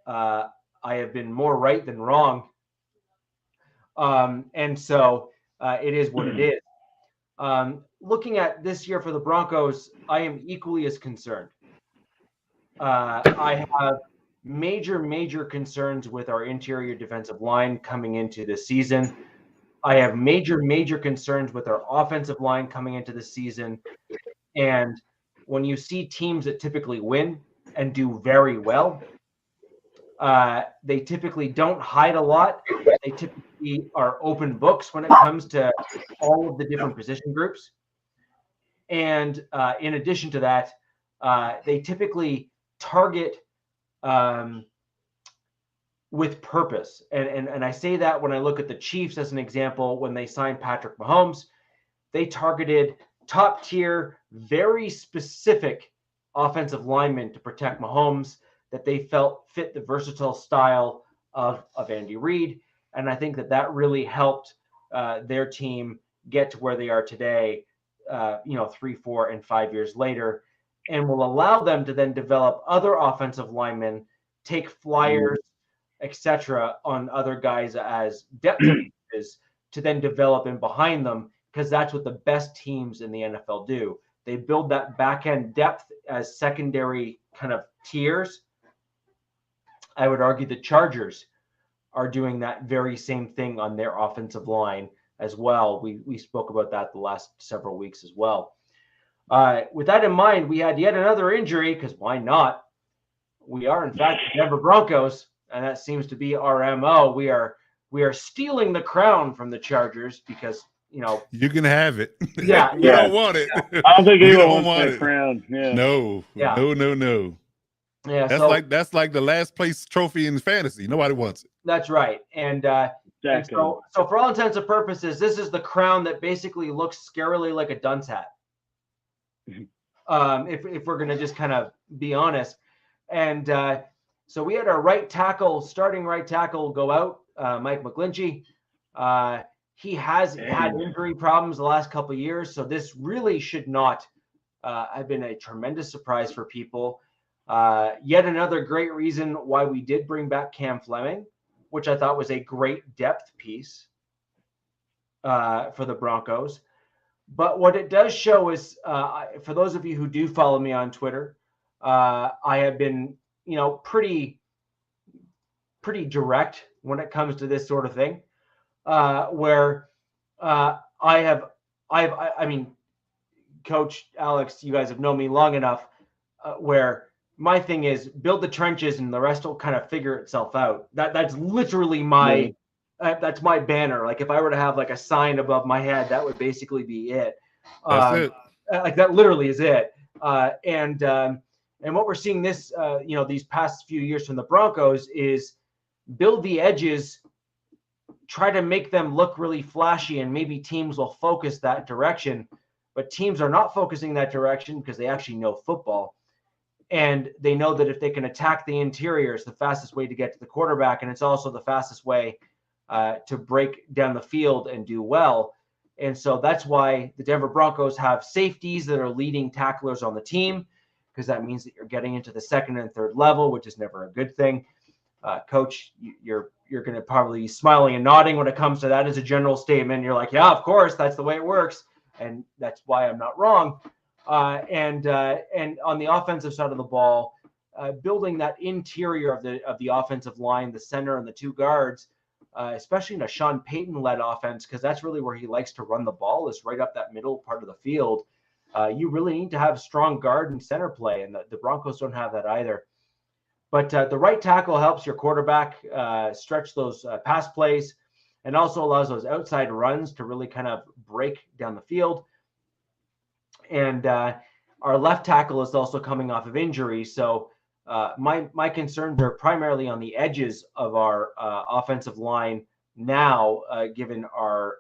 I have been more right than wrong. And so it is what it is. Looking at this year for the Broncos, I am equally as concerned. I have major concerns with our interior defensive line coming into the season. I have major concerns with our offensive line coming into the season. And when you see teams that typically win and do very well, they typically don't hide a lot. They typically are open books when it comes to all of the different position groups. And in addition to that, they typically target with purpose. And I say that when I look at the Chiefs as an example, when they signed Patrick Mahomes, they targeted top tier, very specific offensive linemen to protect Mahomes that they felt fit the versatile style of Andy Reid. And I think that really helped their team get to where they are today, 3, 4, and 5 years later, and will allow them to then develop other offensive linemen, take flyers, etc., on other guys as depth pieces to then develop in behind them, because that's what the best teams in the NFL do. They build that back end depth as secondary kind of tiers. I would argue the Chargers are doing that very same thing on their offensive line as well. We spoke about that the last several weeks as well. With that in mind, we had yet another injury, because why not? We are, in fact, the Denver Broncos, and that seems to be our MO. We are stealing the crown from the Chargers because, you can have it. Yeah. We don't want it. I don't think We anyone don't wants want that it. crown. Yeah. No. Yeah. No. Yeah, That's like the last place trophy in fantasy. Nobody wants it. That's right. And so for all intents and purposes, this is the crown that basically looks scarily like a dunce hat. If we're going to just kind of be honest. And so we had our starting right tackle go out, Mike McGlinchey. He has had injury problems the last couple of years, so this really should not have been a tremendous surprise for people. Yet another great reason why we did bring back Cam Fleming, which I thought was a great depth piece for the Broncos. But what it does show is, for those of you who do follow me on Twitter, I have been, pretty direct when it comes to this sort of thing, where I mean, Coach Alex, you guys have known me long enough, where my thing is build the trenches and the rest will kind of figure itself out. That's literally my that's my banner. Like if I were to have like a sign above my head, that would basically be it. That's it. Like that literally is it. And what we're seeing these past few years from the Broncos is build the edges, try to make them look really flashy, and maybe teams will focus that direction. But teams are not focusing that direction because they actually know football. And they know that if they can attack the interior, it's the fastest way to get to the quarterback. And it's also the fastest way to break down the field and do well. And so that's why the Denver Broncos have safeties that are leading tacklers on the team, because that means that you're getting into the second and third level, which is never a good thing. Coach, you're going to probably be smiling and nodding when it comes to that as a general statement. You're like, yeah, of course, that's the way it works. And that's why I'm not wrong. And on the offensive side of the ball, building that interior of the offensive line, the center and the two guards, especially in a Sean Payton-led offense, because that's really where he likes to run the ball, is right up that middle part of the field. You really need to have strong guard and center play, and the Broncos don't have that either. But the right tackle helps your quarterback stretch those pass plays, and also allows those outside runs to really kind of break down the field. And our left tackle is also coming off of injury. So my concerns are primarily on the edges of our offensive line now, given our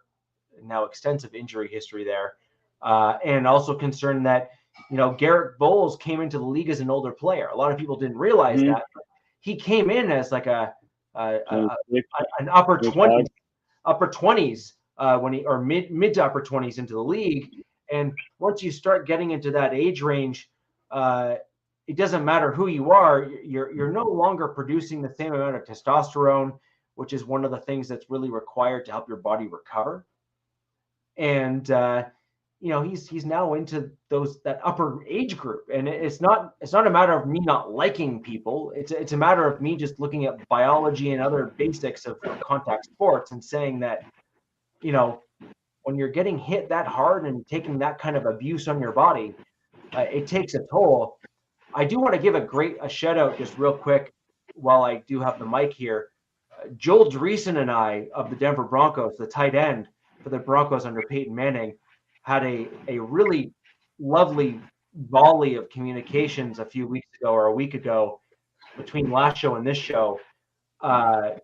now extensive injury history there. And also concerned that, Garrett Bowles came into the league as an older player. A lot of people didn't realize that. He came in as like an upper 20s when he, or mid to upper 20s into the league. And once you start getting into that age range, it doesn't matter who you are. You're no longer producing the same amount of testosterone, which is one of the things that's really required to help your body recover. And he's now into that upper age group, and it's not a matter of me not liking people. It's a matter of me just looking at biology and other basics of contact sports and saying that, when you're getting hit that hard and taking that kind of abuse on your body, it takes a toll. I do want to give a shout out just real quick while I do have the mic here. Joel Dreesen and I of the Denver Broncos, the tight end for the Broncos under Peyton Manning, had a really lovely volley of communications a few weeks ago or a week ago between last show and this show,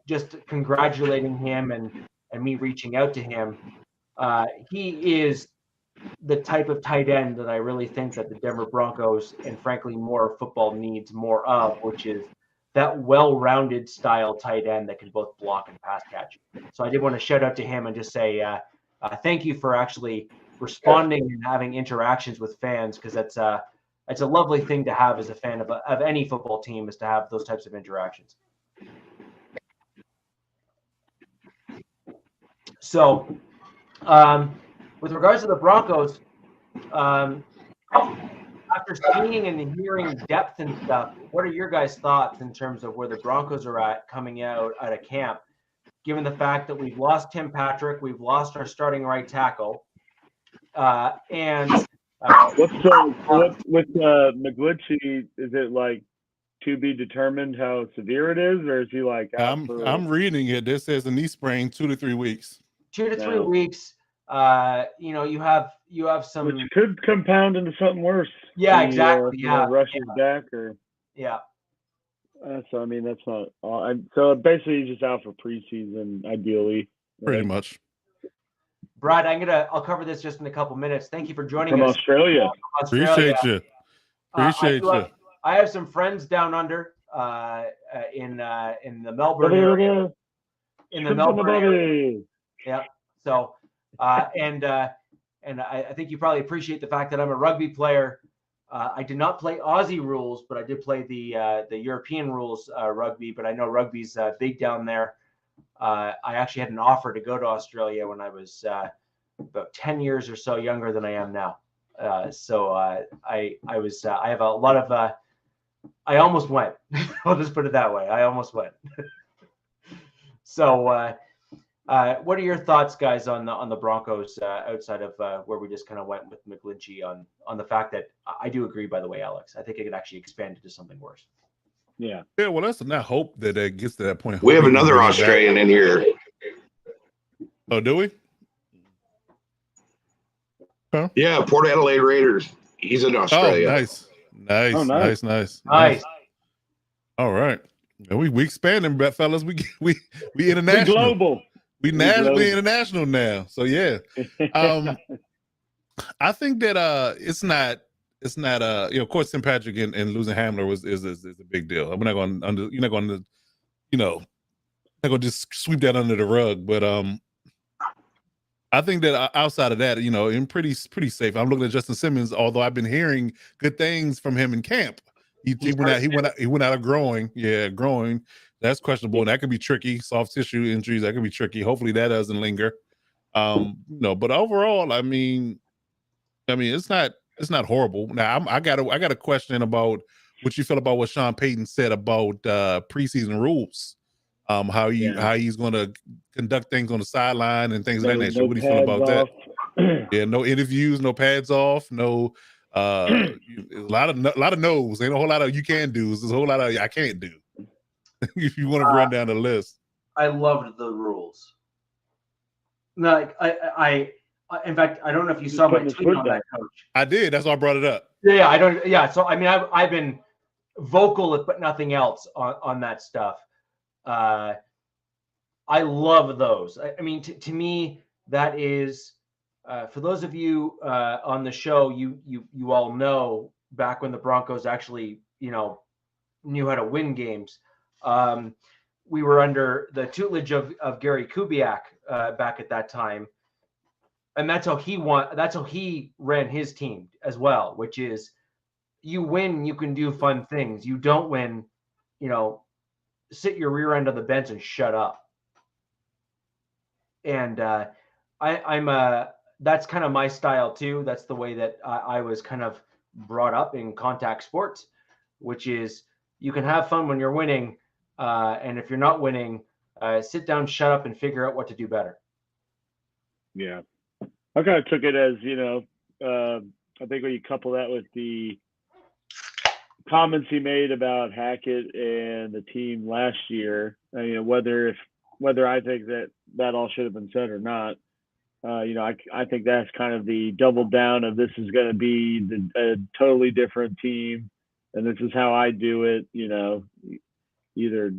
just congratulating him and me reaching out to him. He is the type of tight end that I really think that the Denver Broncos and frankly more football needs more of, which is that well-rounded style tight end that can both block and pass catch. So I did want to shout out to him and just say thank you for actually responding and having interactions with fans, because it's a lovely thing to have as a fan of any football team, is to have those types of interactions. So with regards to the Broncos, after seeing and hearing depth and stuff, what are your guys' thoughts in terms of where the Broncos are at coming out of camp? given the fact that we've lost Tim Patrick, we've lost our starting right tackle, and with McGlinchey? Is it like to be determined how severe it is, or is he like out I'm reading it. This says a knee sprain, 2 to 3 weeks. 2 to 3 weeks. You have some, which could compound into something worse. Yeah, exactly. Rushes back or so I mean that's not all. So basically he's just out for preseason, ideally. Pretty much. Brad, I'll cover this just in a couple minutes. Thank you for joining us. Australia. Appreciate you. I have some friends down under in the Melbourne area. In the Melbourne area. Yeah. So and I think you probably appreciate the fact that I'm a rugby player. I did not play Aussie rules, but I did play the European rules rugby. But I know rugby's big down there. I actually had an offer to go to Australia when I was about 10 years or so younger than I am now. So I have a lot of I almost went. I'll just put it that way. I almost went. So what are your thoughts, guys, on the Broncos outside of where we just kind of went with McGlinchey on the fact that I do agree, by the way, Alex. I think it could actually expand into something worse. Yeah. Yeah. Well, let's not hope that it gets to that point. We have another Australian in here. Oh, do we? Huh? Yeah, Port Adelaide Raiders. He's in Australia. Oh, nice. Nice. All right. We expanding, fellas. We international. We global. We international now. So yeah. I think that it's not of course Tim Patrick and losing Hamler is a big deal. I'm not going you're not going to not going to just sweep that under the rug, but I think that outside of that, in pretty safe. I'm looking at Justin Simmons, although I've been hearing good things from him in camp. He went out of growing. Yeah, growing. That's questionable. And that could be tricky. Soft tissue injuries, that could be tricky. Hopefully that doesn't linger. But overall, I mean, it's not horrible. Now I got a question about what you feel about what Sean Payton said about preseason rules. How he's going to conduct things on the sideline and things of that nature. What do you feel about that? Yeah, no interviews, no pads off, no a lot of no's. Ain't a whole lot of you can do's. There's a whole lot of I can't do. If you want to run down the list. I loved the rules. Like I in fact, I don't know if you saw my tweet on that, Coach. I did. That's why I brought it up. Yeah, I don't. Yeah, so I mean, I've been vocal, but nothing else on that stuff. I love those. I mean, to me, that is for those of you on the show. You all know back when the Broncos actually knew how to win games. We were under the tutelage of Gary Kubiak back at that time. And that's how he ran his team as well, which is you win, you can do fun things. You don't win, sit your rear end on the bench and shut up. And I'm that's kind of my style too. That's the way that I was kind of brought up in contact sports, which is you can have fun when you're winning. And if you're not winning, sit down, shut up, and figure out what to do better. Yeah. I kind of took it as, I think when you couple that with the comments he made about Hackett and the team last year, whether I think that all should have been said or not, I think that's kind of the double down of this is going to be a totally different team, and this is how I do it. Either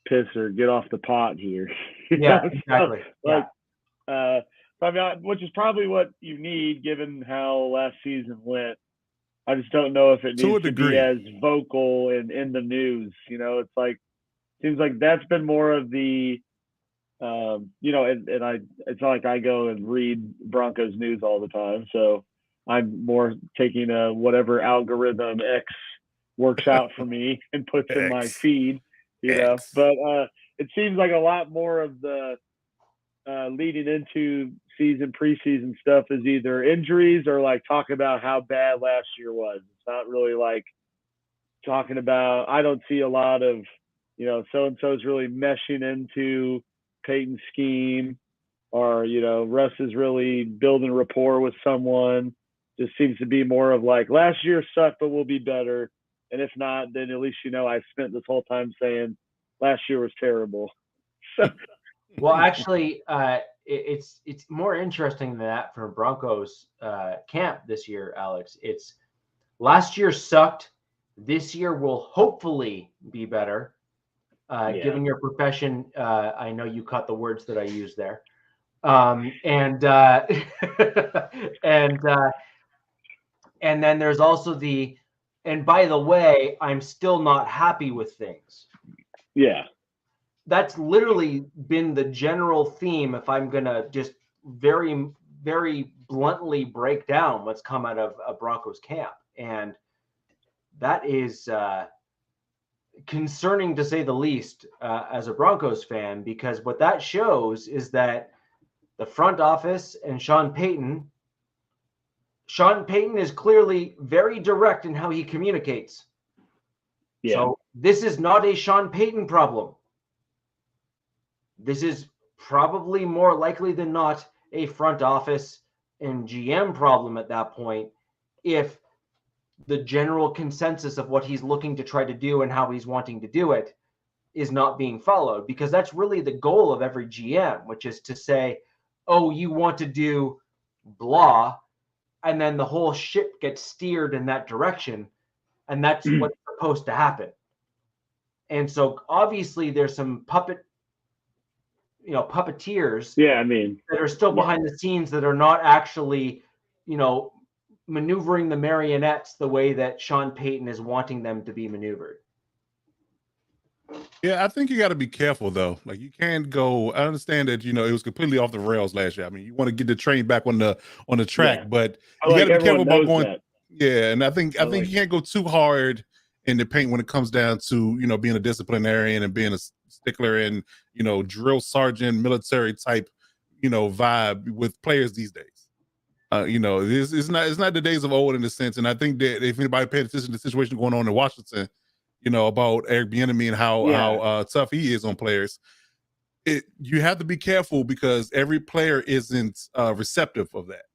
piss or get off the pot here. Yeah, exactly. Which is probably what you need given how last season went. I just don't know if it needs to be as vocal and in the news. It's like seems like that's been more of the it's not like I go and read Broncos news all the time. So I'm more taking whatever algorithm X works out for me and puts in my feed, But it seems like a lot more of the leading into preseason stuff is either injuries or like talk about how bad last year was. It's not really like talking about, I don't see a lot of, so-and-so's really meshing into Payton's scheme, or, you know, Russ is really building rapport with someone. Just seems to be more of like, last year sucked, but we'll be better. And if not, then at least, you know, I spent this whole time saying last year was terrible. Well, actually, it's more interesting than that for Broncos camp this year, Alex. It's last year sucked. This year will hopefully be better. Given your profession, I know you caught the words that I used there. And then there's also and by the way, I'm still not happy with things. Yeah. That's literally been the general theme. If I'm going to just very, very bluntly break down what's come out of a Broncos camp. And that is concerning to say the least as a Broncos fan, because what that shows is that the front office and Sean Payton is clearly very direct in how he communicates. Yeah. So this is not a Sean Payton problem. This is probably more likely than not a front office and GM problem at that point, if the general consensus of what he's looking to try to do and how he's wanting to do it is not being followed, because that's really the goal of every GM, which is to say, oh, you want to do blah, and then the whole ship gets steered in that direction, and that's what's supposed to happen. And so obviously there's some puppeteers that are still behind the scenes that are not actually, maneuvering the marionettes the way that Sean Payton is wanting them to be maneuvered. Yeah, I think you got to be careful though. Like, you can't go. I understand that it was completely off the rails last year. I mean, you want to get the train back on the track, but you got to be careful about going. That. Yeah, and I think you can't go too hard in the paint when it comes down to being a disciplinarian and being a stickler and drill sergeant military type vibe with players these days. It's not the days of old in a sense, and I think that if anybody paid attention to the situation going on in Washington, about Eric Bieniemy and how tough he is on players, you have to be careful because every player isn't receptive of that.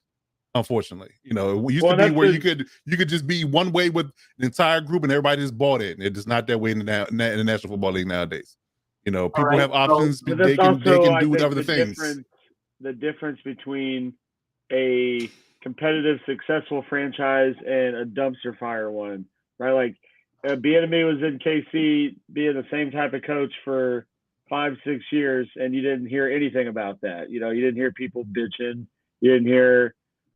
Unfortunately, it used to be where you could just be one way with the entire group and everybody just bought it. And it is not that way in the National Football League nowadays. People have options. So, they can do other things. The difference between a competitive, successful franchise and a dumpster fire one, right? Like Bieniemy was in KC being the same type of coach for 5-6 years, and you didn't hear anything about that. You didn't hear people bitching. You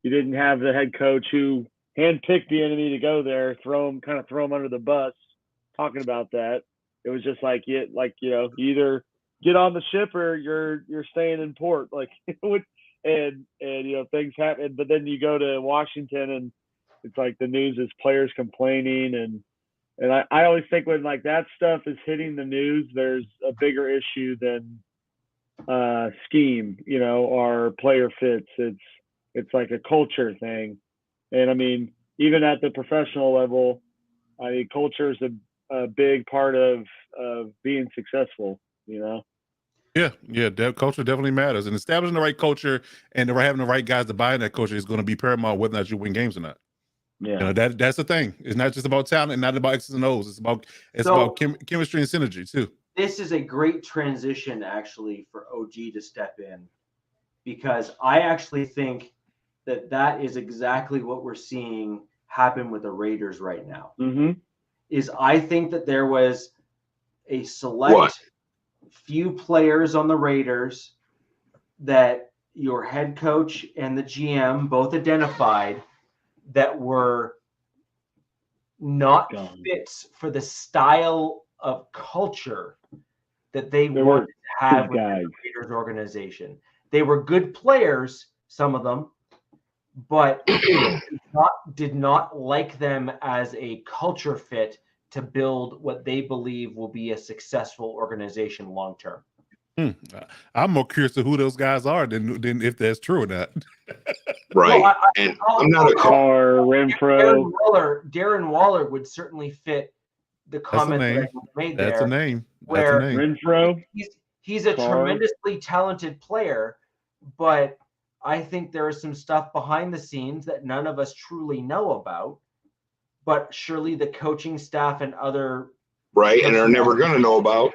didn't have the head coach who handpicked Bieniemy to go there, throw him under the bus, talking about that. It was just like you either get on the ship or you're staying in port. And things happen, but then you go to Washington and it's like the news is players complaining, and I always think when like that stuff is hitting the news, there's a bigger issue than scheme, or player fits. It's like a culture thing. And I mean, even at the professional level, culture is a big part of being successful, Yeah, culture definitely matters, and establishing the right culture and having the right guys to buy in that culture is going to be paramount whether or not you win games or not. Yeah, that's the thing. It's not just about talent, and not about X's and O's. It's about chemistry and synergy too. This is a great transition, actually, for OG to step in, because I actually think that is exactly what we're seeing happen with the Raiders right now. Mm-hmm. Is I think that there was a select few players on the Raiders that your head coach and the GM both identified that were not fits for the style of culture that they wanted to have with the Raiders organization. They were good players, some of them, but did not like them as a culture fit to build what they believe will be a successful organization long term. I'm more curious to who those guys are than if that's true or not. Right. Well, I'm not a car Renfro. Darren Waller would certainly fit the comment that I made there. That's a name. Where Renfro. he's a tremendously talented player, but I think there is some stuff behind the scenes that none of us truly know about. But surely the coaching staff and other and are never going to know about.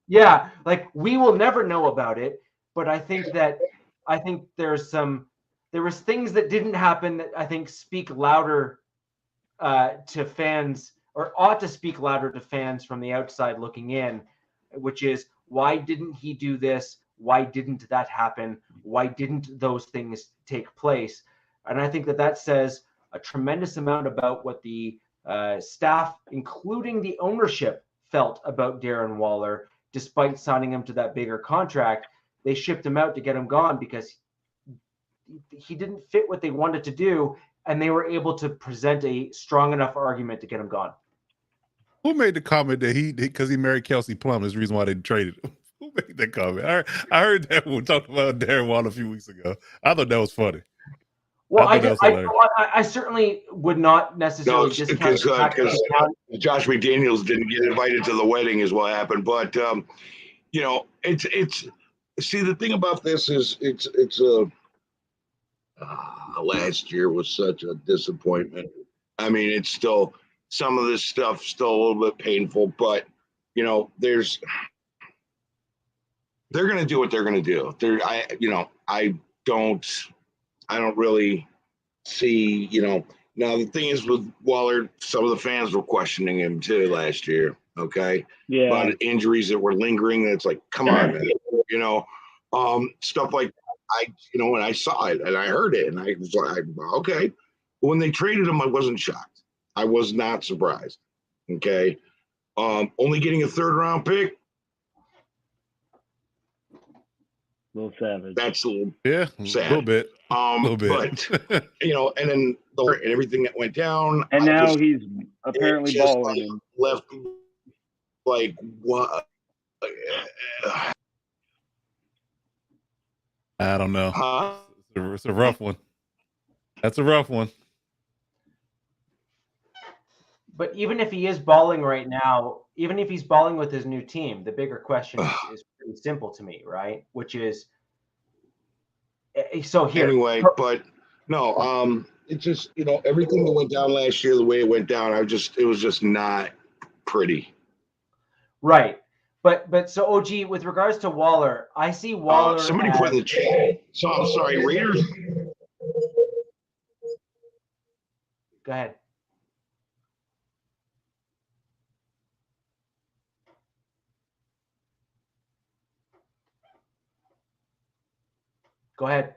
Yeah, like we will never know about it. But I think there was things that didn't happen that I think speak louder to fans, or ought to speak louder to fans from the outside looking in, which is, why didn't he do this? Why didn't that happen? Why didn't those things take place? And I think that says a tremendous amount about what the staff, including the ownership, felt about Darren Waller. Despite signing him to that bigger contract, they shipped him out to get him gone because he didn't fit what they wanted to do, and they were able to present a strong enough argument to get him gone. Who made the comment that because he married Kelsey Plum is the reason why they traded him? Who made that comment? I heard that when we talked about Darren Waller a few weeks ago. I thought that was funny. Well, I certainly would not necessarily discount because Josh McDaniels didn't get invited to the wedding is what happened. But it's see, the thing about this is last year was such a disappointment. I mean, it's still, some of this stuff still a little bit painful, but they're going to do what they're going to do. I don't really see, now the thing is with Waller, some of the fans were questioning him too last year. Okay. Yeah. About injuries that were lingering. It's like, come on, man. Stuff like when I saw it and I heard it and I was like, okay. But when they traded him, I wasn't shocked. I was not surprised. Okay. Only getting a 3rd round pick. A little savage. That's a little sad. A little bit. But and then and everything that went down. And now he's apparently balling. Left like what? I don't know. It's a rough one. That's a rough one. But even if he is balling right now, even if he's balling with his new team, the bigger question is pretty simple to me, right? Which is, so here. Anyway, but no, it's just, everything that went down last year, the way it went down, it was just not pretty. Right. But so OG, with regards to Waller, I see Waller. Somebody put in the chat. So I'm sorry, Raiders. Go ahead. Go ahead.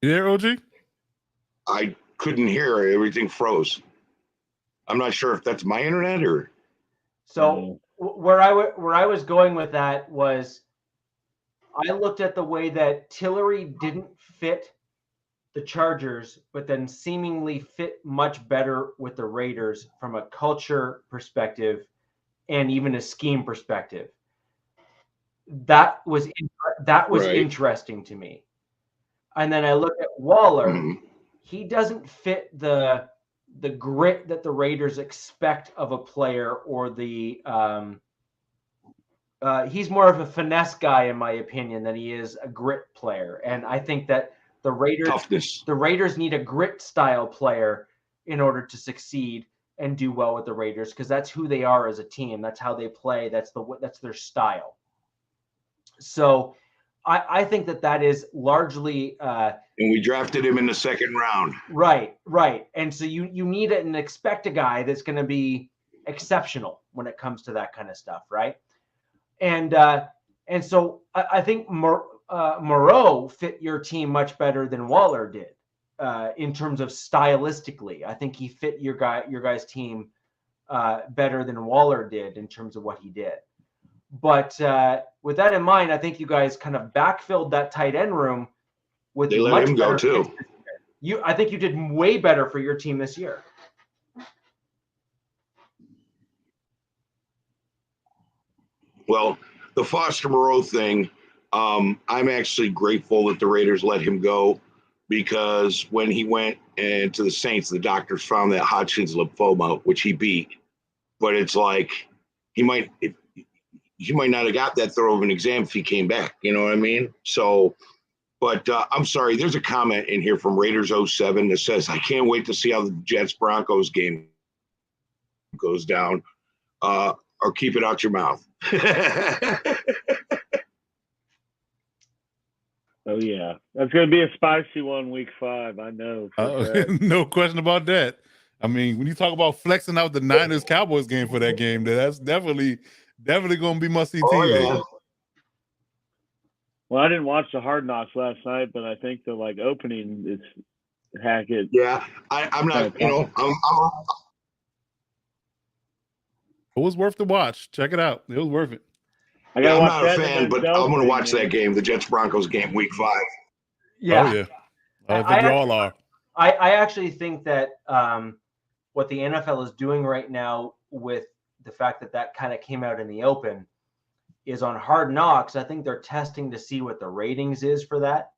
You there, OG? I couldn't hear. Everything froze. I'm not sure if that's my internet or. So where I was going with that was, I looked at the way that Tillery didn't fit the Chargers, but then seemingly fit much better with the Raiders from a culture perspective and even a scheme perspective. That was right. Interesting to me. And then I look at Waller. Mm-hmm. He doesn't fit the grit that the Raiders expect of a player, or the he's more of a finesse guy, in my opinion, than he is a grit player. And I think that the Raiders need a grit style player in order to succeed and do well with the Raiders, because that's who they are as a team. That's how they play. That's their style. So I think that is largely and we drafted him in the 2nd round. Right. And so you need and expect a guy that's going to be exceptional when it comes to that kind of stuff, right? And so I think Moreau fit your team much better than Waller did in terms of stylistically. I think he fit your guys' team better than Waller did in terms of what he did. But with that in mind, I think you guys kind of backfilled that tight end room with. They let him go too. I think you did way better for your team this year. Well, the Foster Moreau thing, I'm actually grateful that the Raiders let him go, because when he went to the Saints, the doctors found that Hodgkin's lymphoma, which he beat. but it's like he might not have got that thorough of an exam if he came back. You know what I mean? So, but I'm sorry. There's a comment in here from Raiders 07 that says, I can't wait to see how the Jets-Broncos game goes down, or keep it out your mouth. Oh, yeah. That's going to be a spicy one week 5, I know. No question about that. I mean, when you talk about flexing out the Niners-Cowboys game for that game, that's definitely going to be must-see TV. Yeah. Well, I didn't watch the Hard Knocks last night, but I think the opening is Hackett. Yeah, I'm not, I'm It was worth the watch. Check it out. It was worth it. I'm not a fan, but I'm going to watch that game, the Jets-Broncos game, week 5. Yeah. Oh, yeah. I think we all are. I actually think that what the NFL is doing right now with the fact that kind of came out in the open is on Hard Knocks. I think they're testing to see what the ratings is for that,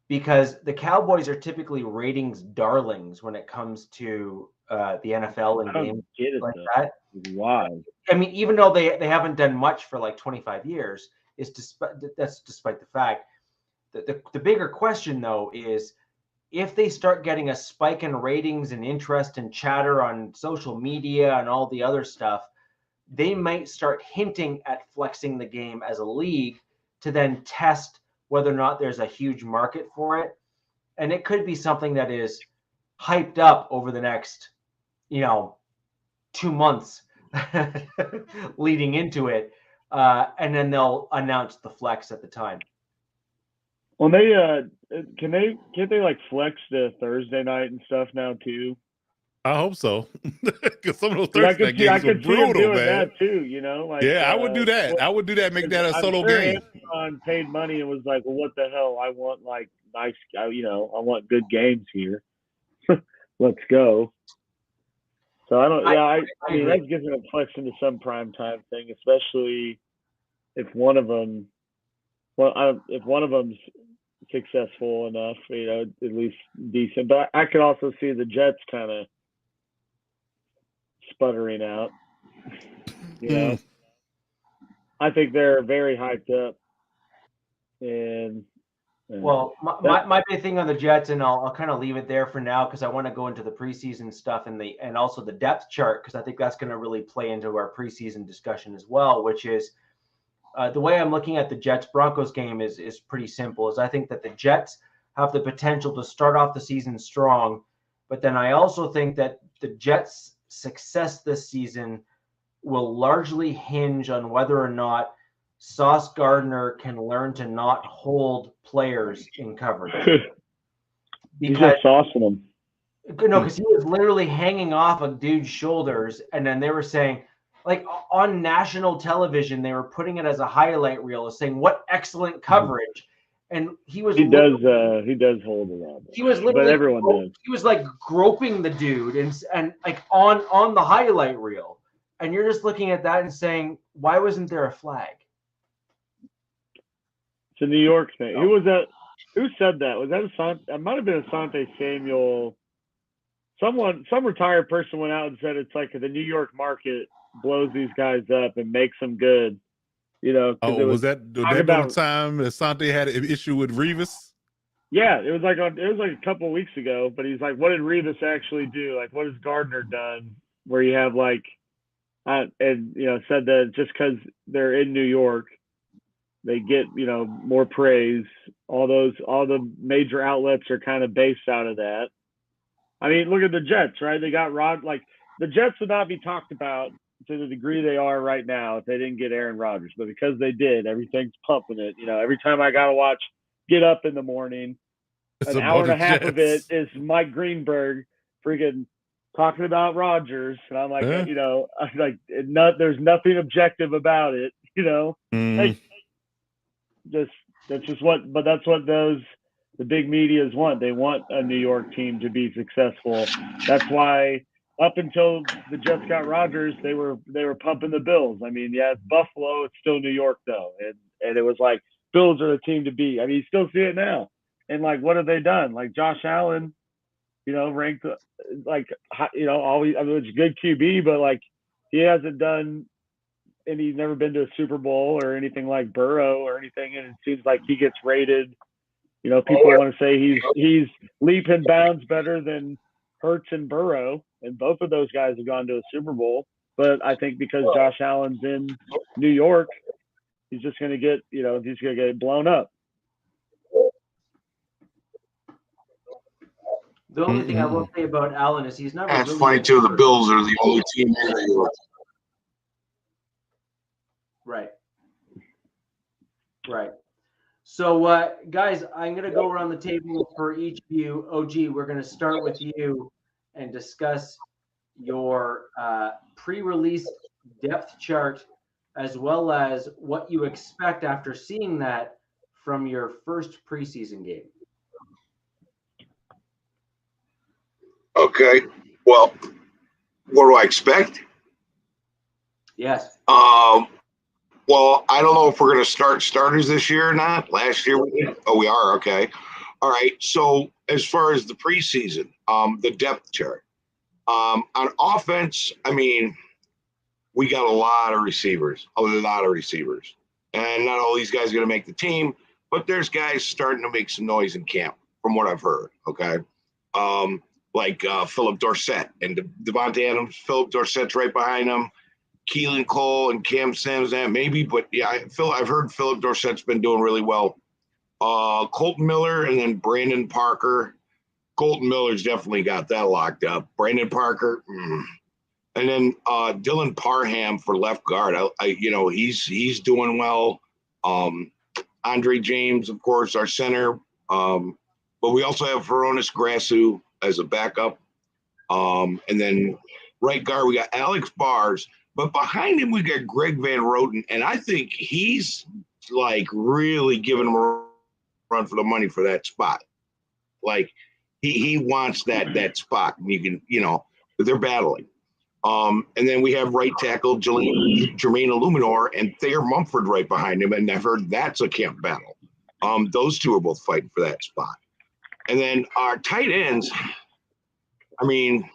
because the Cowboys are typically ratings darlings when it comes to the NFL and games like that. Why? I mean, even though they haven't done much for 25 years, that's despite the fact that the bigger question though is, if they start getting a spike in ratings and interest and chatter on social media and all the other stuff, they might start hinting at flexing the game as a league to then test whether or not there's a huge market for it. And it could be something that is hyped up over the next, 2 months leading into it. And then they'll announce the flex at the time. Well, can't they flex the Thursday night and stuff now too? I hope so, because some of those Thursday night games are brutal, man. That too, I would do that. I would do that. Make that a solo game. Amazon paid money and was like, "Well, what the hell? I want nice, I want good games here. Let's go." So I don't. I mean, that gives them a flex into some primetime thing, especially if one of them. Well, if one of them's successful enough, at least decent. But I could also see the Jets kind of sputtering out. I think they're very hyped up. And well, my big thing on the Jets, and I'll kind of leave it there for now because I want to go into the preseason stuff and also the depth chart, because I think that's going to really play into our preseason discussion as well, which is the way I'm looking at the Jets-Broncos game is pretty simple. Is I think that the Jets have the potential to start off the season strong, but then I also think that the Jets' success this season will largely hinge on whether or not Sauce Gardner can learn to not hold players in coverage. Because saucing them. No, because he was literally hanging off a dude's shoulders, and then they were saying, on national television, they were putting it as a highlight reel, saying what excellent coverage. And he does hold a lot. He was literally, but everyone does. He was groping the dude and on the highlight reel. And you're just looking at that and saying, why wasn't there a flag? It's a New York thing. Who was that? Who said that? Was that it might have been Asante Samuel. Some retired person went out and said it's like the New York market blows these guys up and makes them good. Was that the time Asante had an issue with Revis? Yeah, it was a couple of weeks ago. But he's like, what did Revis actually do? What has Gardner done? Where you have said that just because they're in New York, they get more praise. All the major outlets are kind of based out of that. I mean, look at the Jets, right? They got the Jets would not be talked about to the degree they are right now if they didn't get Aaron Rodgers, but because they did, everything's pumping it. Every time I gotta get up in the morning, an hour and a half of it is Mike Greenberg freaking talking about Rodgers, and I'm like, there's nothing objective about it, that's what the big medias want. They want a New York team to be successful. That's why up until the Jets got Rodgers, they were pumping the Bills. I mean, yeah, it's Buffalo, it's still New York though, and it was Bills are the team to beat. I mean, you still see it now. And what have they done? Josh Allen, ranked always. I mean, it's a good QB, but like he hasn't done, and he's never been to a Super Bowl or anything like Burrow or anything. And it seems like he gets rated. People want to say he's leap and bounds better than Hurts and Burrow, and both of those guys have gone to a Super Bowl. But I think because Josh Allen's in New York, he's just going to get, he's going to get blown up. The only thing I will say about Allen is he's never. That's funny too. The Bills are the only team in New York. Right. So, guys, I'm going to go around the table for each of you. OG, we're going to start with you and discuss your pre-release depth chart, as well as what you expect after seeing that from your first preseason game. Okay. Well, what do I expect? Yes. Well, I don't know if we're going to start starters this year or not. Last year we did. Oh, we are. Okay. All right. So as far as the preseason, the depth chart, on offense, I mean, we got a lot of receivers, and not all these guys are going to make the team, but there's guys starting to make some noise in camp from what I've heard. Okay. Like Philip Dorsett and Devontae Adams. Philip Dorsett's right behind him. Keelan Cole and Cam Sims, maybe, but yeah, I've heard Philip Dorsett's been doing really well. Colton Miller and then Brandon Parker. Colton Miller's definitely got that locked up. Brandon Parker, and then Dylan Parham for left guard. He's doing well. Andre James, of course, our center. But we also have Veronis Grasu as a backup. And then right guard, we got Alex Bars. But behind him, we got Greg Van Roten, and I think he's like really giving him a run for the money for that spot. Like he wants that spot, and you can, they're battling. And then we have right tackle Jermaine Illuminor and Thayer Mumford right behind him, and I've heard that's a camp battle. Those two are both fighting for that spot. And then our tight ends, I mean,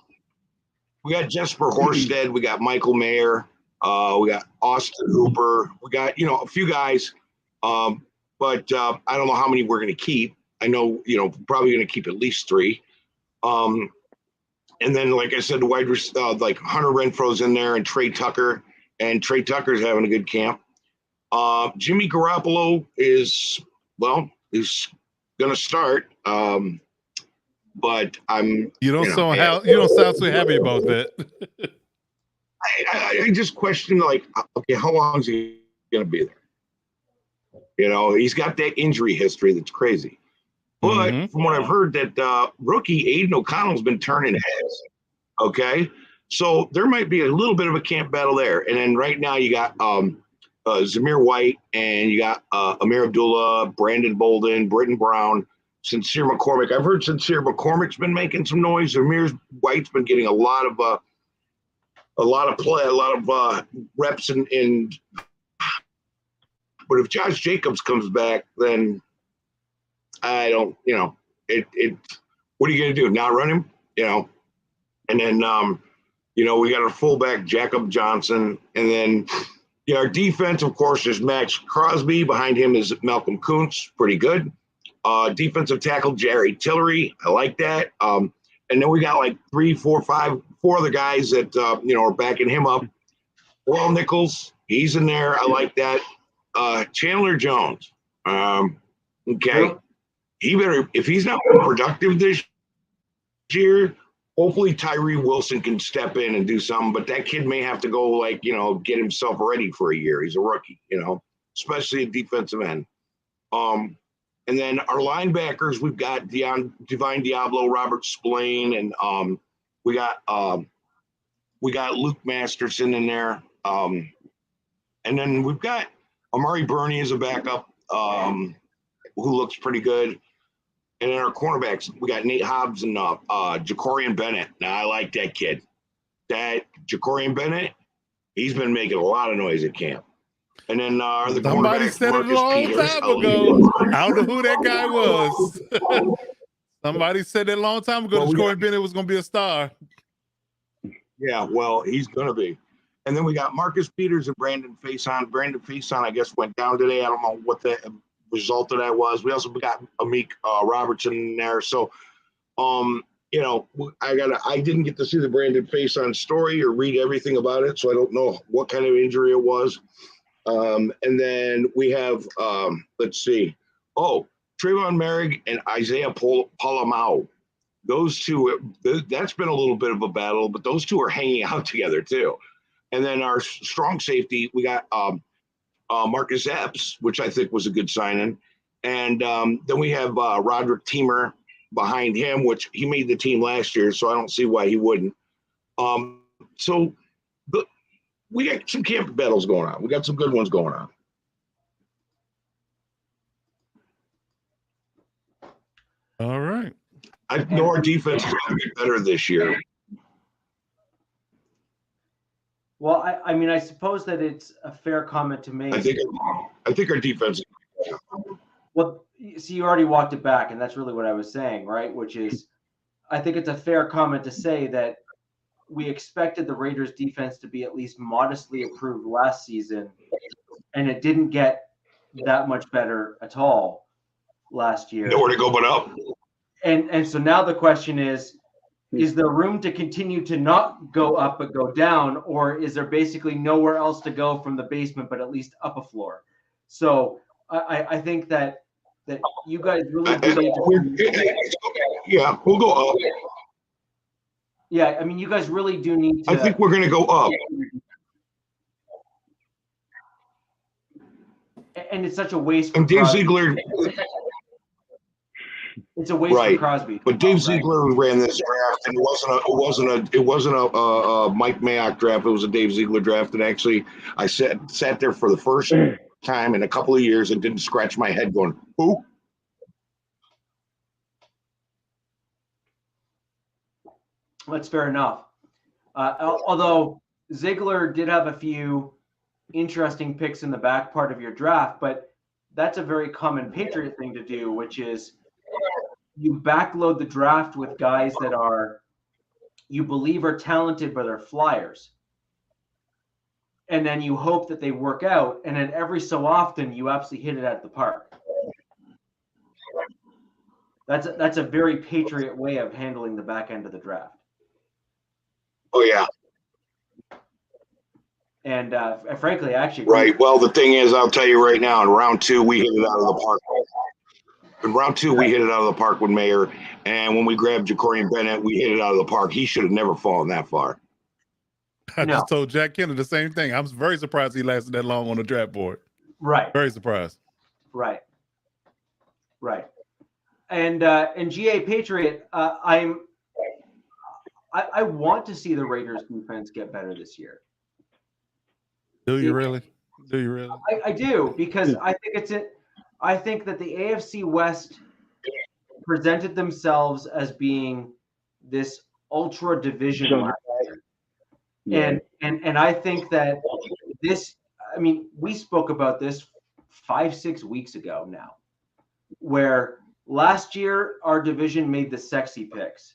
we got Jesper Horsted, we got Michael Mayer, we got Austin Hooper, we got, a few guys, but I don't know how many we're going to keep. I know, probably going to keep at least 3. And then, like I said, the wide receiver, like Hunter Renfro's in there and Trey Tucker's having a good camp. Jimmy Garoppolo is going to start. But you don't sound so happy about that. I just question, like, okay, how long is he going to be there? He's got that injury history that's crazy. But from what I've heard, that rookie Aiden O'Connell's been turning heads. Okay, so there might be a little bit of a camp battle there. And then right now you got Zamir White, and you got Amir Abdullah, Brandon Bolden, Britton Brown, Sincere McCormick. I've heard Sincere McCormick's been making some noise. Amir White's been getting a lot of play, a lot of reps in. But if Josh Jacobs comes back, then I don't, it. What are you going to do? Not run him, And then, we got our fullback Jacob Johnson, and then our defense, of course, is Max Crosby. Behind him is Malcolm Kuntz, pretty good. Defensive tackle Jerry Tillery, I like that. And then we got like 4 other guys that are backing him up. Paul Nichols, he's in there. I like that. Chandler Jones, okay. He better, if he's not productive this year, hopefully Tyree Wilson can step in and do something. But that kid may have to go get himself ready for a year. He's a rookie, especially at defensive end. And then our linebackers, we've got Divine Diablo, Robert Spillane, and we got Luke Masterson in there. And then we've got Amari Burney as a backup, who looks pretty good. And then our cornerbacks, we got Nate Hobbs and Jacorian Bennett. Now, I like that kid. That Jacorian Bennett, he's been making a lot of noise at camp. And then the somebody said it a long time ago. I don't know who that guy was. Somebody said that a long time ago that Corey Bennett was going to be a star. Yeah, well, he's going to be. And then we got Marcus Peters and Brandon Faison. Brandon Faison, I guess, went down today. I don't know what the result of that was. We also got Amik Robertson in there. So, you know, I didn't get to see the Brandon Faison story or read everything about it, so I don't know what kind of injury it was. And then we have, let's see. Oh, Trayvon Merrick and Isaiah Polamau. Those two, that's been a little bit of a battle, but those two are hanging out together too. And then our strong safety, we got Marcus Epps, which I think was a good signing. And then we have Roderick Teamer behind him, which he made the team last year, so I don't see why he wouldn't. So we got some camp battles going on. We got some good ones going on. All right. I know our defense is going to get better this year. Well, I mean, I suppose that it's a fair comment to make. I think our defense. Well, see, you already walked it back, and that's really what I was saying, right? Which is, I think it's a fair comment to say that we expected the Raiders' defense to be at least modestly improved last season, and it didn't get that much better at all last year. Nowhere to go but up. And so now the question is there room to continue to not go up but go down, or is there basically nowhere else to go from the basement but at least up a floor? So I think that you guys really do need to. Yeah, we'll go up. Yeah, I mean, you guys really do need to. I think we're going to go up. And it's such a waste. And Dave Ziegler. It's a waste for Crosby. But Dave Ziegler ran this draft, and it wasn't a Mike Mayock draft. It was a Dave Ziegler draft, and actually, I sat there for the first time in a couple of years and didn't scratch my head going, who? That's fair enough. Although Ziegler did have a few interesting picks in the back part of your draft, but that's a very common Patriot thing to do, which is you backload the draft with guys that you believe are talented but are flyers. And then you hope that they work out. And then every so often you absolutely hit it at the park. That's a very Patriot way of handling the back end of the draft. Oh, yeah. And frankly, actually. Right. Well, the thing is, I'll tell you right now, in round 2, we hit it out of the park. In round 2, we hit it out of the park with Mayer. And when we grabbed Jacorian Bennett, we hit it out of the park. He should have never fallen that far. I just told Jack Kennedy the same thing. I'm very surprised he lasted that long on the draft board. Right. Very surprised. Right. And GA Patriot, I want to see the Raiders defense get better this year. Do you really? I do, because I think that the AFC West presented themselves as being this ultra division last year. And I think that we spoke about this 5-6 weeks ago now, where last year our division made the sexy picks.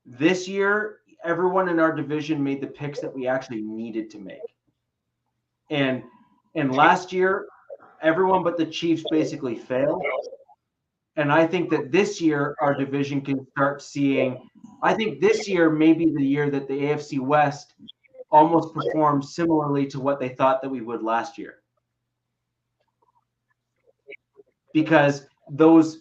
This year, everyone in our division made the picks that we actually needed to make. And last year, everyone but the Chiefs basically failed. And I think that this year our division can start seeing. I think this year may be the year that the AFC West almost performed similarly to what they thought that we would last year. Because those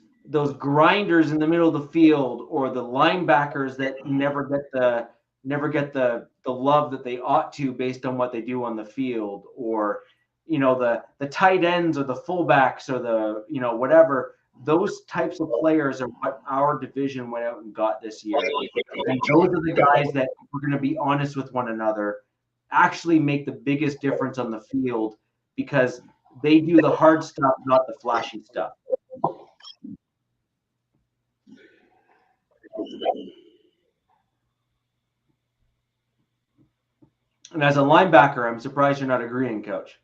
grinders in the middle of the field, or the linebackers that never get the love that they ought to based on what they do on the field, or the tight ends or the fullbacks or the whatever, those types of players are what our division went out and got this year. And those are the guys that, if we're going to be honest with one another, actually make the biggest difference on the field, because they do the hard stuff, not the flashy stuff. And as a linebacker, I'm surprised you're not agreeing, Coach.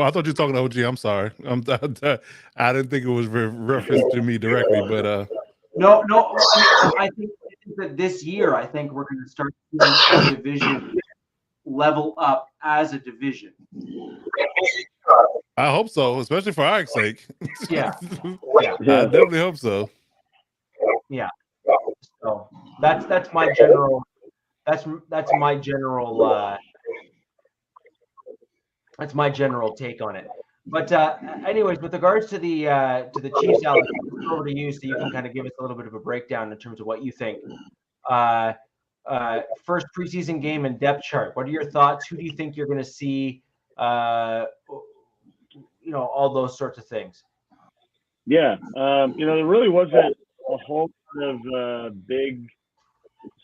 Oh, I thought you were talking to OG. I'm sorry. I didn't think it was referenced to me directly, but No. I think that this year, I think we're going to start seeing our division level up as a division. I hope so, especially for our sake. Yeah. I definitely hope so. Yeah. So that's my general. That's my general. That's my general take on it. But anyways, with regards to the Chiefs, Alex, over to you so you can kind of give us a little bit of a breakdown in terms of what you think. First preseason game and depth chart. What are your thoughts? Who do you think you're going to see? All those sorts of things. Yeah, there really wasn't a whole lot of big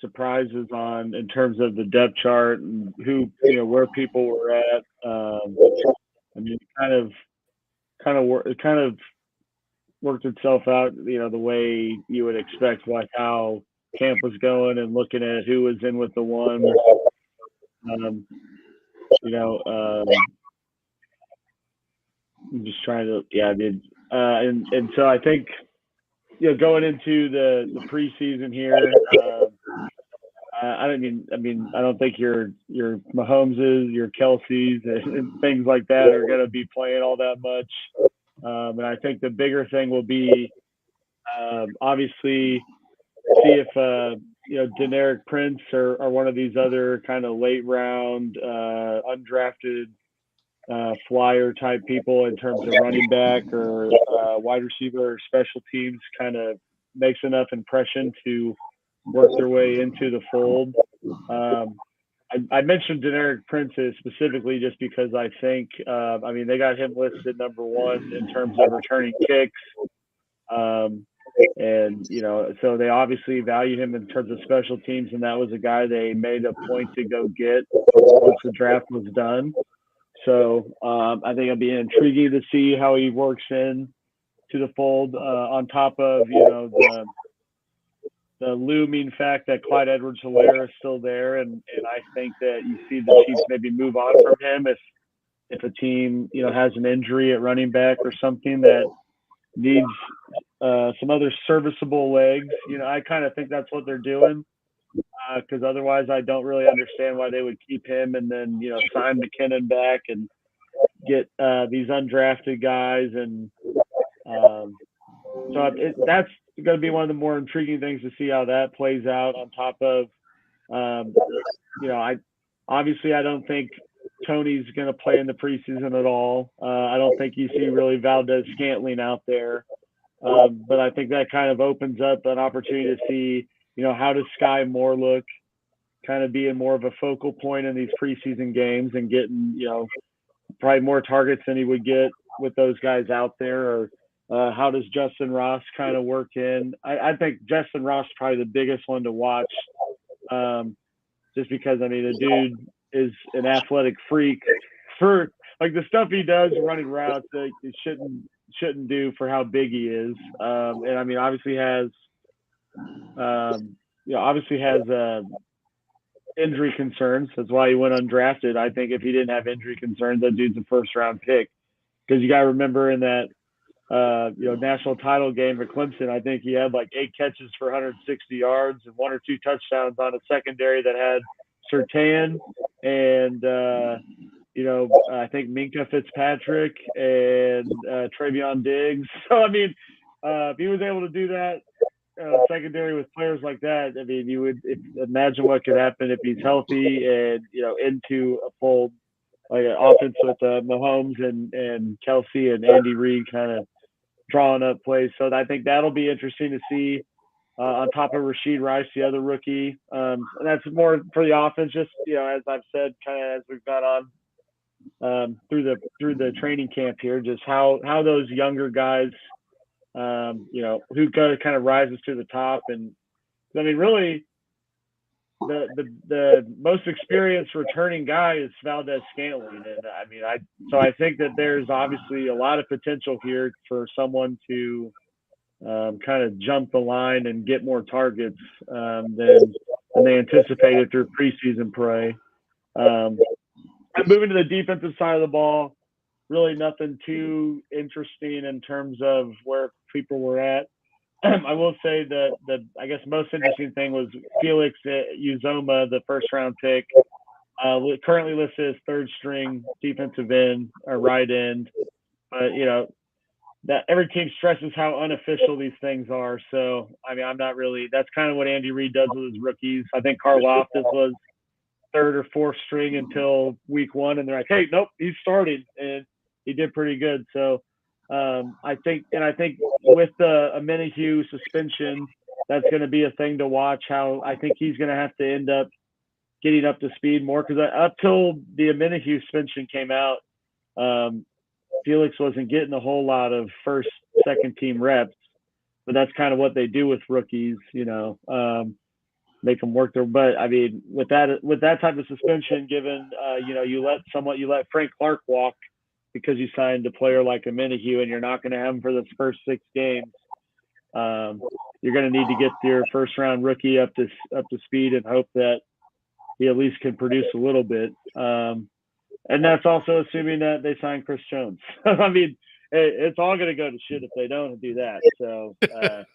surprises in terms of the depth chart and who, where people were at. I mean, it kind of worked itself out, the way you would expect, like how camp was going and looking at who was in with the one. I'm just trying to, and so I think, going into the preseason here, I don't think your Mahomeses, your Kelseys, and things like that are going to be playing all that much. And I think the bigger thing will be, obviously, see if Deneric Prince or one of these other kind of late round undrafted flyer type people in terms of running back or wide receiver or special teams kind of makes enough impression to work their way into the fold. I mentioned Deneric Prince specifically just because I think, they got him listed number one in terms of returning kicks. So they obviously value him in terms of special teams, and that was a guy they made a point to go get once the draft was done. So I think it'll be intriguing to see how he works in to the fold on top of, the looming fact that Clyde Edwards-Helaire is still there. And I think that you see the Chiefs maybe move on from him if a team, has an injury at running back or something that needs some other serviceable legs. I kind of think that's what they're doing. Because otherwise I don't really understand why they would keep him and then, sign McKinnon back and get these undrafted guys. And so that's going to be one of the more intriguing things to see how that plays out on top of, I don't think Tony's going to play in the preseason at all. I don't think you see really Valdez-Scantling out there. But I think that kind of opens up an opportunity to see, how does Sky Moore look, kind of being more of a focal point in these preseason games and getting, probably more targets than he would get with those guys out there. Or how does Justin Ross kind of work in? I think Justin Ross is probably the biggest one to watch, just because, the dude is an athletic freak for like the stuff he does running routes that he shouldn't do for how big he is. And obviously has injury concerns. That's why he went undrafted. I think if he didn't have injury concerns, that dude's a first round pick. Because you got to remember in that national title game at Clemson, I think he had like 8 catches for 160 yards and 1 or 2 touchdowns on a secondary that had Surtain and I think Minkah Fitzpatrick and Travion Diggs. So if he was able to do that secondary with players like that, you would imagine what could happen if he's healthy and into a fold like an offense with Mahomes and Kelsey and Andy Reid kind of drawing up plays. So I think that'll be interesting to see. On top of Rashid Rice, the other rookie, and that's more for the offense. Just as I've said, kind of as we've got on through the training camp here, just how those younger guys, who kind of rises to the top. And really, the most experienced returning guy is Valdez-Scantling, and so I think that there's obviously a lot of potential here for someone to kind of jump the line and get more targets than they anticipated through preseason play. Moving to the defensive side of the ball, really nothing too interesting in terms of where people were at. I will say that I guess most interesting thing was Felix Uzoma, the first round pick, currently listed as third string defensive end or right end. But that every team stresses how unofficial these things are. So I mean, I'm not really. That's kind of what Andy Reid does with his rookies. I think Karlaftis was third or fourth string until week 1, and they're like, hey, nope, he's starting, and he did pretty good. So. I think with the Amenahue suspension, that's going to be a thing to watch. How I think he's going to have to end up getting up to speed more, because up till the Amenahue suspension came out, Felix wasn't getting a whole lot of first, second team reps. But that's kind of what they do with rookies, make them work their. But I mean, with that type of suspension, given you let Frank Clark walk, because you signed a player like Amenahue and you're not going to have him for the first 6 games, you're going to need to get your first round rookie up to speed and hope that he at least can produce a little bit. And that's also assuming that they sign Chris Jones. I mean, it's all going to go to shit if they don't do that. So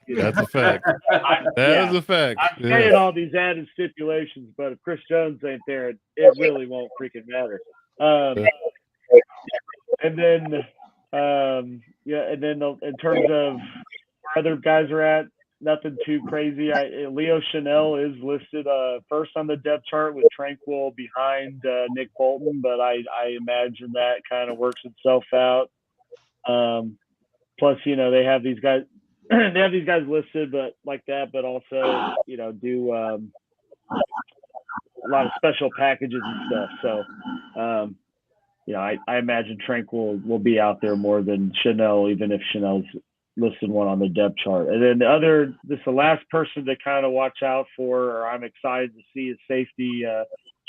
that's a fact. That is a fact. I'm saying all these added stipulations, but if Chris Jones ain't there, it really won't freaking matter. And then, in terms of where other guys are at, nothing too crazy. Leo Chanel is listed first on the depth chart with Tranquil behind Nick Bolton, but I imagine that kind of works itself out. Plus, they have these guys, listed, but like that, but also, do a lot of special packages and stuff. So, I imagine Tranquil will be out there more than Chanel, even if Chanel's listed one on the depth chart. And then the last person to kind of watch out for, or I'm excited to see, is safety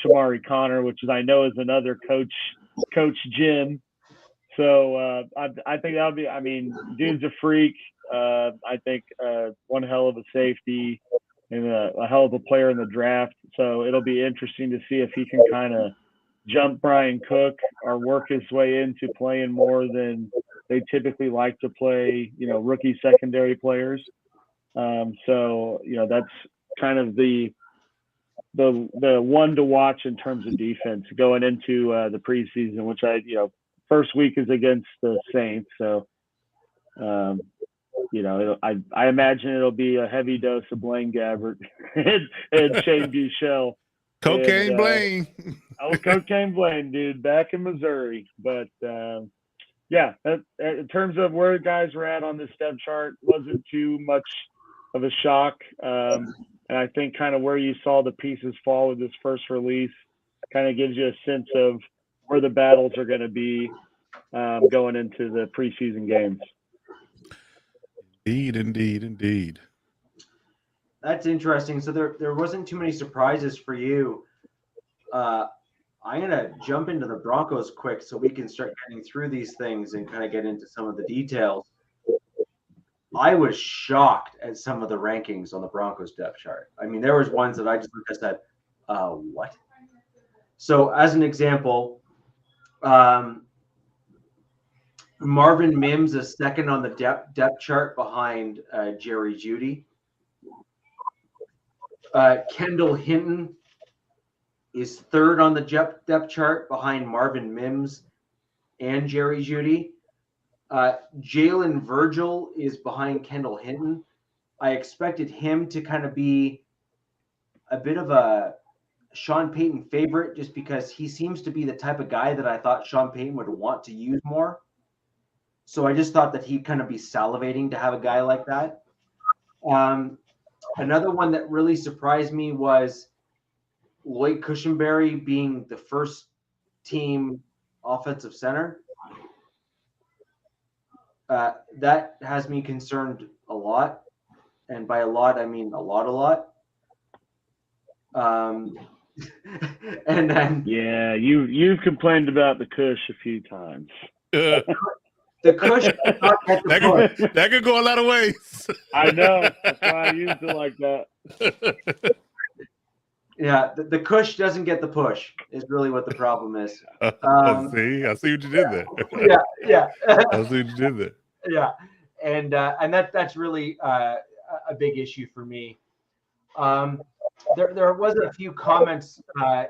Chamari Connor, which I know is another Coach Jim. So I think that'll be. I mean, dude's a freak. I think one hell of a safety and a hell of a player in the draft. So it'll be interesting to see if he can kind of jump Brian Cook or work his way into playing more than they typically like to play, rookie secondary players. So that's kind of the one to watch in terms of defense going into the preseason, which first week is against the Saints. So, I imagine it'll be a heavy dose of Blaine Gabbert and Shane Buechele. Cocaine Blaine. Cocaine Blaine, dude, back in Missouri. But, in terms of where guys were at on this depth chart, wasn't too much of a shock. And I think kind of where you saw the pieces fall with this first release kind of gives you a sense of where the battles are going to be going into the preseason games. Indeed. That's interesting. So there wasn't too many surprises for you. I'm going to jump into the Broncos quick so we can start getting through these things and kind of get into some of the details. I was shocked at some of the rankings on the Broncos depth chart. I mean, there was ones that I just looked at and said, what? So as an example, Marvin Mims is second on the depth chart behind Jerry Jeudy. Kendall Hinton is third on the depth chart behind Marvin Mims and Jerry Jeudy. Jalen Virgil is behind Kendall Hinton. I expected him to kind of be a bit of a Sean Payton favorite just because he seems to be the type of guy that I thought Sean Payton would want to use more. So I just thought that he'd kind of be salivating to have a guy like that. Another one that really surprised me was Lloyd Cushenberry being the first team offensive center. That has me concerned a lot. And by a lot, I mean a lot. And then you've complained about the Cush a few times. The Cush that could go a lot of ways. I know. That's why I used it like that. Yeah, the cush doesn't get the push is really what the problem is. I see what you did there. Yeah. I see what you did there. Yeah, and that's really a big issue for me. There was a few comments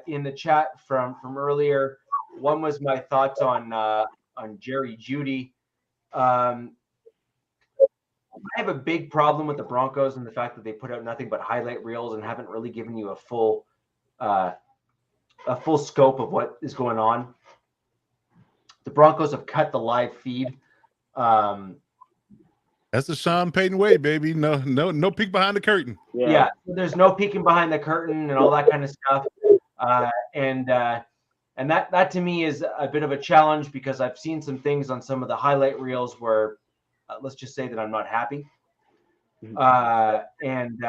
in the chat from earlier. One was my thoughts on Jerry Jeudy. I have a big problem with the Broncos and the fact that they put out nothing but highlight reels and haven't really given you a full scope of what is going on. The Broncos have cut the live feed. That's the Sean Payton way, baby. No peek behind the curtain. Yeah, there's no peeking behind the curtain and all that kind of stuff. And that to me is a bit of a challenge because I've seen some things on some of the highlight reels where let's just say that I'm not happy. And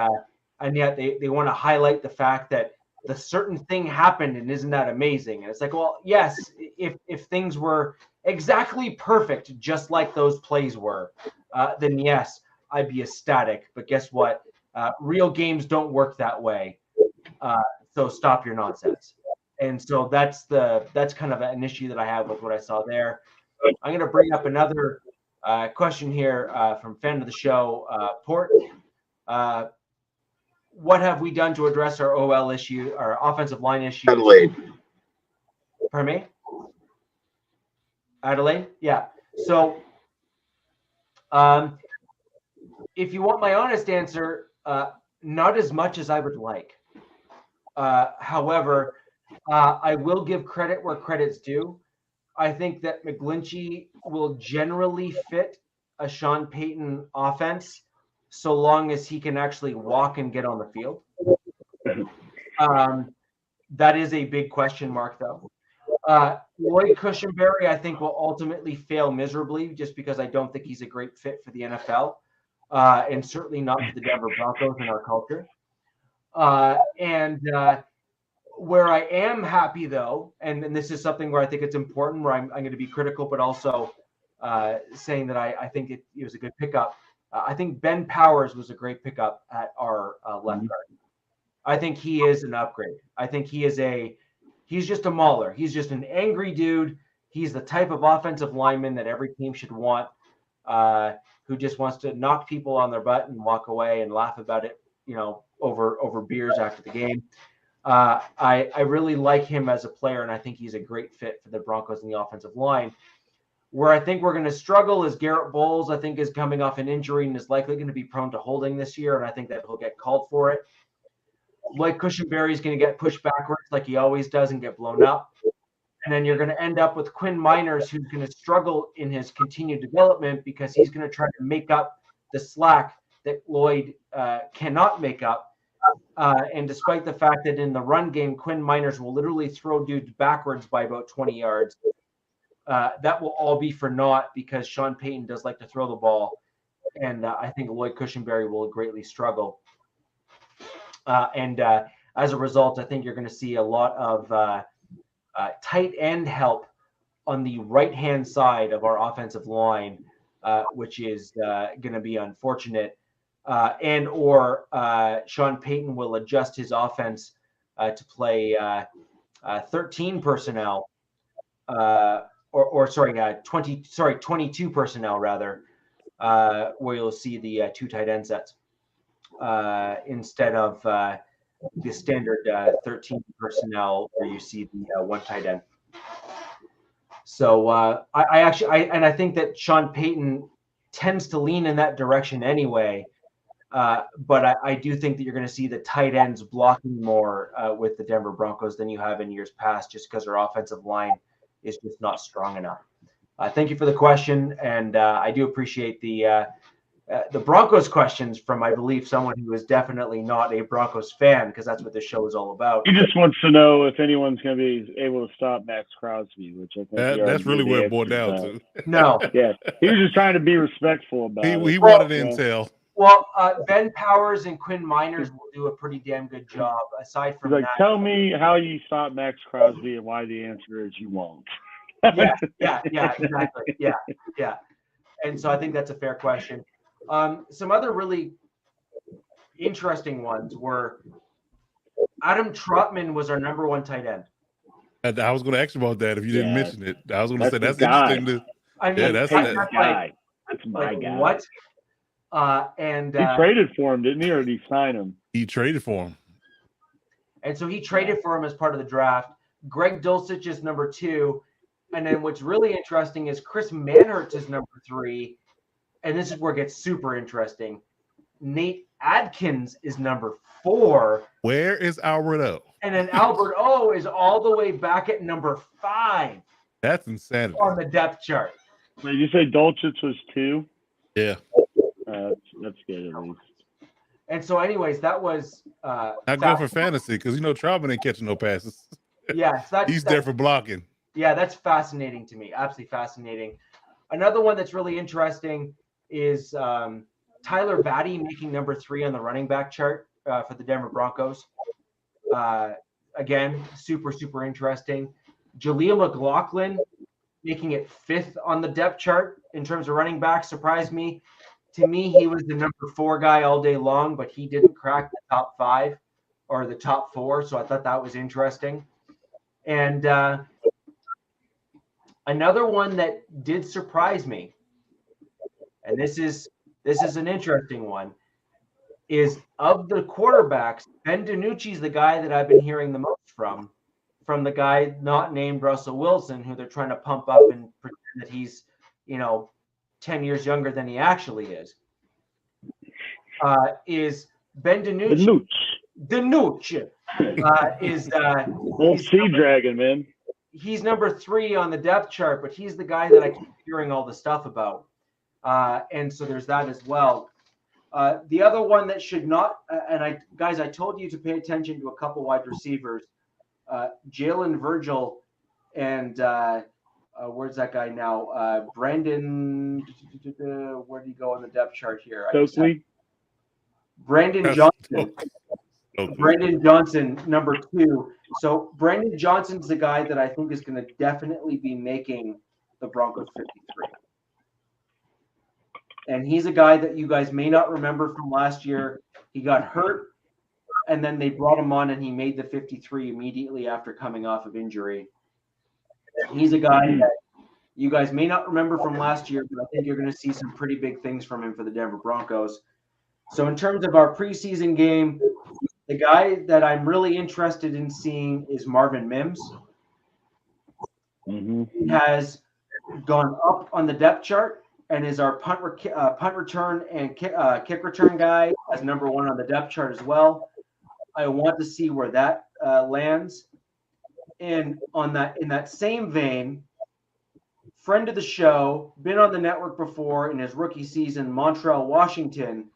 yet they want to highlight the fact that the certain thing happened and isn't that amazing? And it's like, well, yes, if things were exactly perfect, just like those plays were, then yes, I'd be ecstatic. But guess what? Real games don't work that way. So stop your nonsense. And so that's kind of an issue that I have with what I saw there. I'm going to bring up another question here from fan of the show, Port. What have we done to address our OL issue, our offensive line issue? Adelaide. Pardon me? Adelaide? Yeah. So if you want my honest answer, not as much as I would like. However, I will give credit where credit's due. I think that McGlinchey will generally fit a Sean Payton offense so long as he can actually walk and get on the field. That is a big question mark, though. Lloyd Cushenberry, I think, will ultimately fail miserably just because I don't think he's a great fit for the NFL, and certainly not for the Denver Broncos in our culture. Where I am happy, though, and this is something where I think it's important, where I'm going to be critical, but also saying that I think it was a good pickup. I think Ben Powers was a great pickup at our left guard. I think he is an upgrade. I think he's just a mauler. He's just an angry dude. He's the type of offensive lineman that every team should want, who just wants to knock people on their butt and walk away and laugh about it, over beers after the game. I really like him as a player, and I think he's a great fit for the Broncos in the offensive line. Where I think we're going to struggle is Garrett Bowles, I think, is coming off an injury and is likely going to be prone to holding this year, and I think that he'll get called for it. Lloyd Cushenberry is going to get pushed backwards like he always does and get blown up. And then you're going to end up with Quinn Miners, who's going to struggle in his continued development because he's going to try to make up the slack that Lloyd cannot make up. And despite the fact that in the run game, Quinn Miners will literally throw dudes backwards by about 20 yards, that will all be for naught because Sean Payton does like to throw the ball. And I think Lloyd Cushenberry will greatly struggle. And as a result, I think you're going to see a lot of tight end help on the right-hand side of our offensive line, which is going to be unfortunate. And or Sean Payton will adjust his offense to play 13 personnel, 22 personnel rather, where you'll see the two tight end sets instead of the standard 13 personnel where you see the one tight end. So I think that Sean Payton tends to lean in that direction anyway. But I do think that you're going to see the tight ends blocking more with the Denver Broncos than you have in years past, just because our offensive line is just not strong enough. Thank you for the question, and I do appreciate the Broncos questions from, I believe, someone who is definitely not a Broncos fan, because that's what this show is all about. He just wants to know if anyone's going to be able to stop Max Crosby, which I think that's really where it boiled down to. No. Yeah, he was just trying to be respectful about it. He wanted intel. Well, Ben Powers and Quinn Miners will do a pretty damn good job. Aside from that, tell me how you stop Max Crosby, and why the answer is you won't. Yeah, exactly. Yeah. And so I think that's a fair question. Some other really interesting ones were Adam Trotman was our number 1 tight end. I was going to ask you about that if you didn't mention it. I was going to say that's guy. interesting. I mean, that's that guy. That's my guy. What? And he traded for him, didn't he, or did he sign him? He traded for him. And so he traded for him as part of the draft. Greg Dulcich is number 2. And then what's really interesting is Chris Manhurts is number 3. And this is where it gets super interesting. Nate Adkins is number 4. Where is Albert O? And then Albert O is all the way back at number 5. That's insanity. On the depth chart. Wait, did you say Dulcich was 2? Yeah. That's good at least. And so, anyways, that was not good for fantasy because Troutman ain't catching no passes. Yeah, so he's there for blocking. Yeah, that's fascinating to me. Absolutely fascinating. Another one that's really interesting is Tyler Batty making number 3 on the running back chart for the Denver Broncos. Again, super interesting. Jaleel McLaughlin making it 5th on the depth chart in terms of running back surprised me. To me, he was the number 4 guy all day long, but he didn't crack the top 5 or the top 4. So I thought that was interesting. And another one that did surprise me, and this is an interesting one, is of the quarterbacks, Ben DiNucci is the guy that I've been hearing the most from the guy not named Russell Wilson, who they're trying to pump up and pretend that he's, 10 years younger than he actually is Ben DiNucci. DiNucci is old sea dragon, man. He's number 3 on the depth chart, but he's the guy that I keep hearing all the stuff about. And so there's that as well. The other one that should not, I told you to pay attention to a couple wide receivers, Jalen Virgil and where's that guy now? Brandon, where did he go on the depth chart here? Brandon Johnson. Brandon Johnson, number 2. So Brandon Johnson's the guy that I think is going to definitely be making the Broncos 53. And he's a guy that you guys may not remember from last year. He got hurt, and then they brought him on, and he made the 53 immediately after coming off of injury. He's a guy that you guys may not remember from last year, but I think you're going to see some pretty big things from him for the Denver Broncos. So in terms of our preseason game, the guy that I'm really interested in seeing is Marvin Mims. Mm-hmm. He has gone up on the depth chart and is our punt return and kick return guy as number 1 on the depth chart as well. I want to see where that lands. And in that same vein, friend of the show, been on the network before in his rookie season, Montreal, Washington.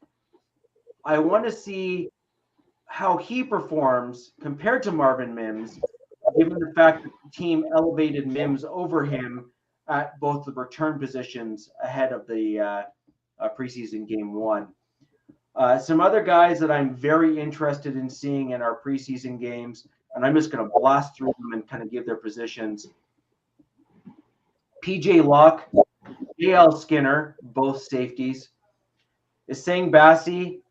I want to see how he performs compared to Marvin Mims, given the fact that the team elevated Mims over him at both the return positions ahead of the preseason game 1. Some other guys that I'm very interested in seeing in our preseason games, and I'm just going to blast through them and kind of give their positions. PJ Locke, JL Skinner, both safeties. Isang Bassi,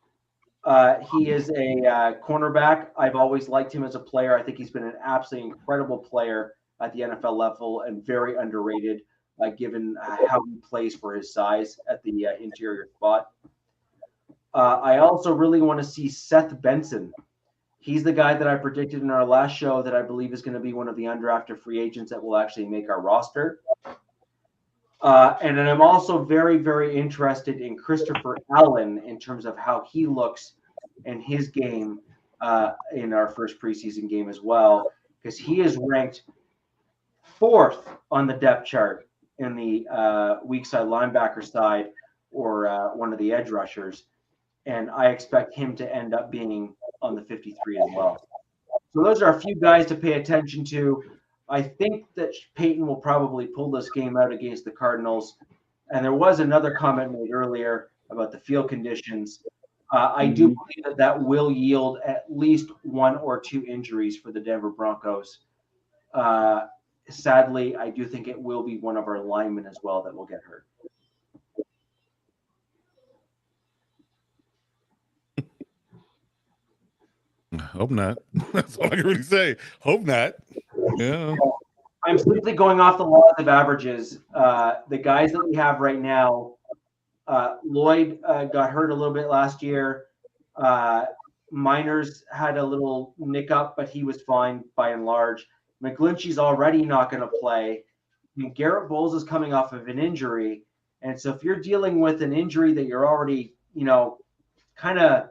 he is a cornerback. I've always liked him as a player. I think he's been an absolutely incredible player at the NFL level and very underrated, given how he plays for his size at the interior spot. I also really want to see Seth Benson. He's the guy that I predicted in our last show that I believe is going to be one of the undrafted free agents that will actually make our roster. And then I'm also very, very interested in Christopher Allen in terms of how he looks in his game in our first preseason game as well, because he is ranked 4th on the depth chart in the weak side linebacker side or one of the edge rushers. And I expect him to end up being on the 53 as well. So those are a few guys to pay attention to. I think that Peyton will probably pull this game out against the Cardinals. And there was another comment made earlier about the field conditions. I do believe that will yield at least 1 or 2 injuries for the Denver Broncos. Sadly, I do think it will be one of our linemen as well that will get hurt. Hope not. That's all I can really say. Hope not. Yeah. I'm simply going off the laws of averages. The guys that we have right now, Lloyd got hurt a little bit last year. Miners had a little nick up, but he was fine by and large. McGlinchey's already not going to play. I mean, Garrett Bowles is coming off of an injury. And so if you're dealing with an injury that you're already, kind of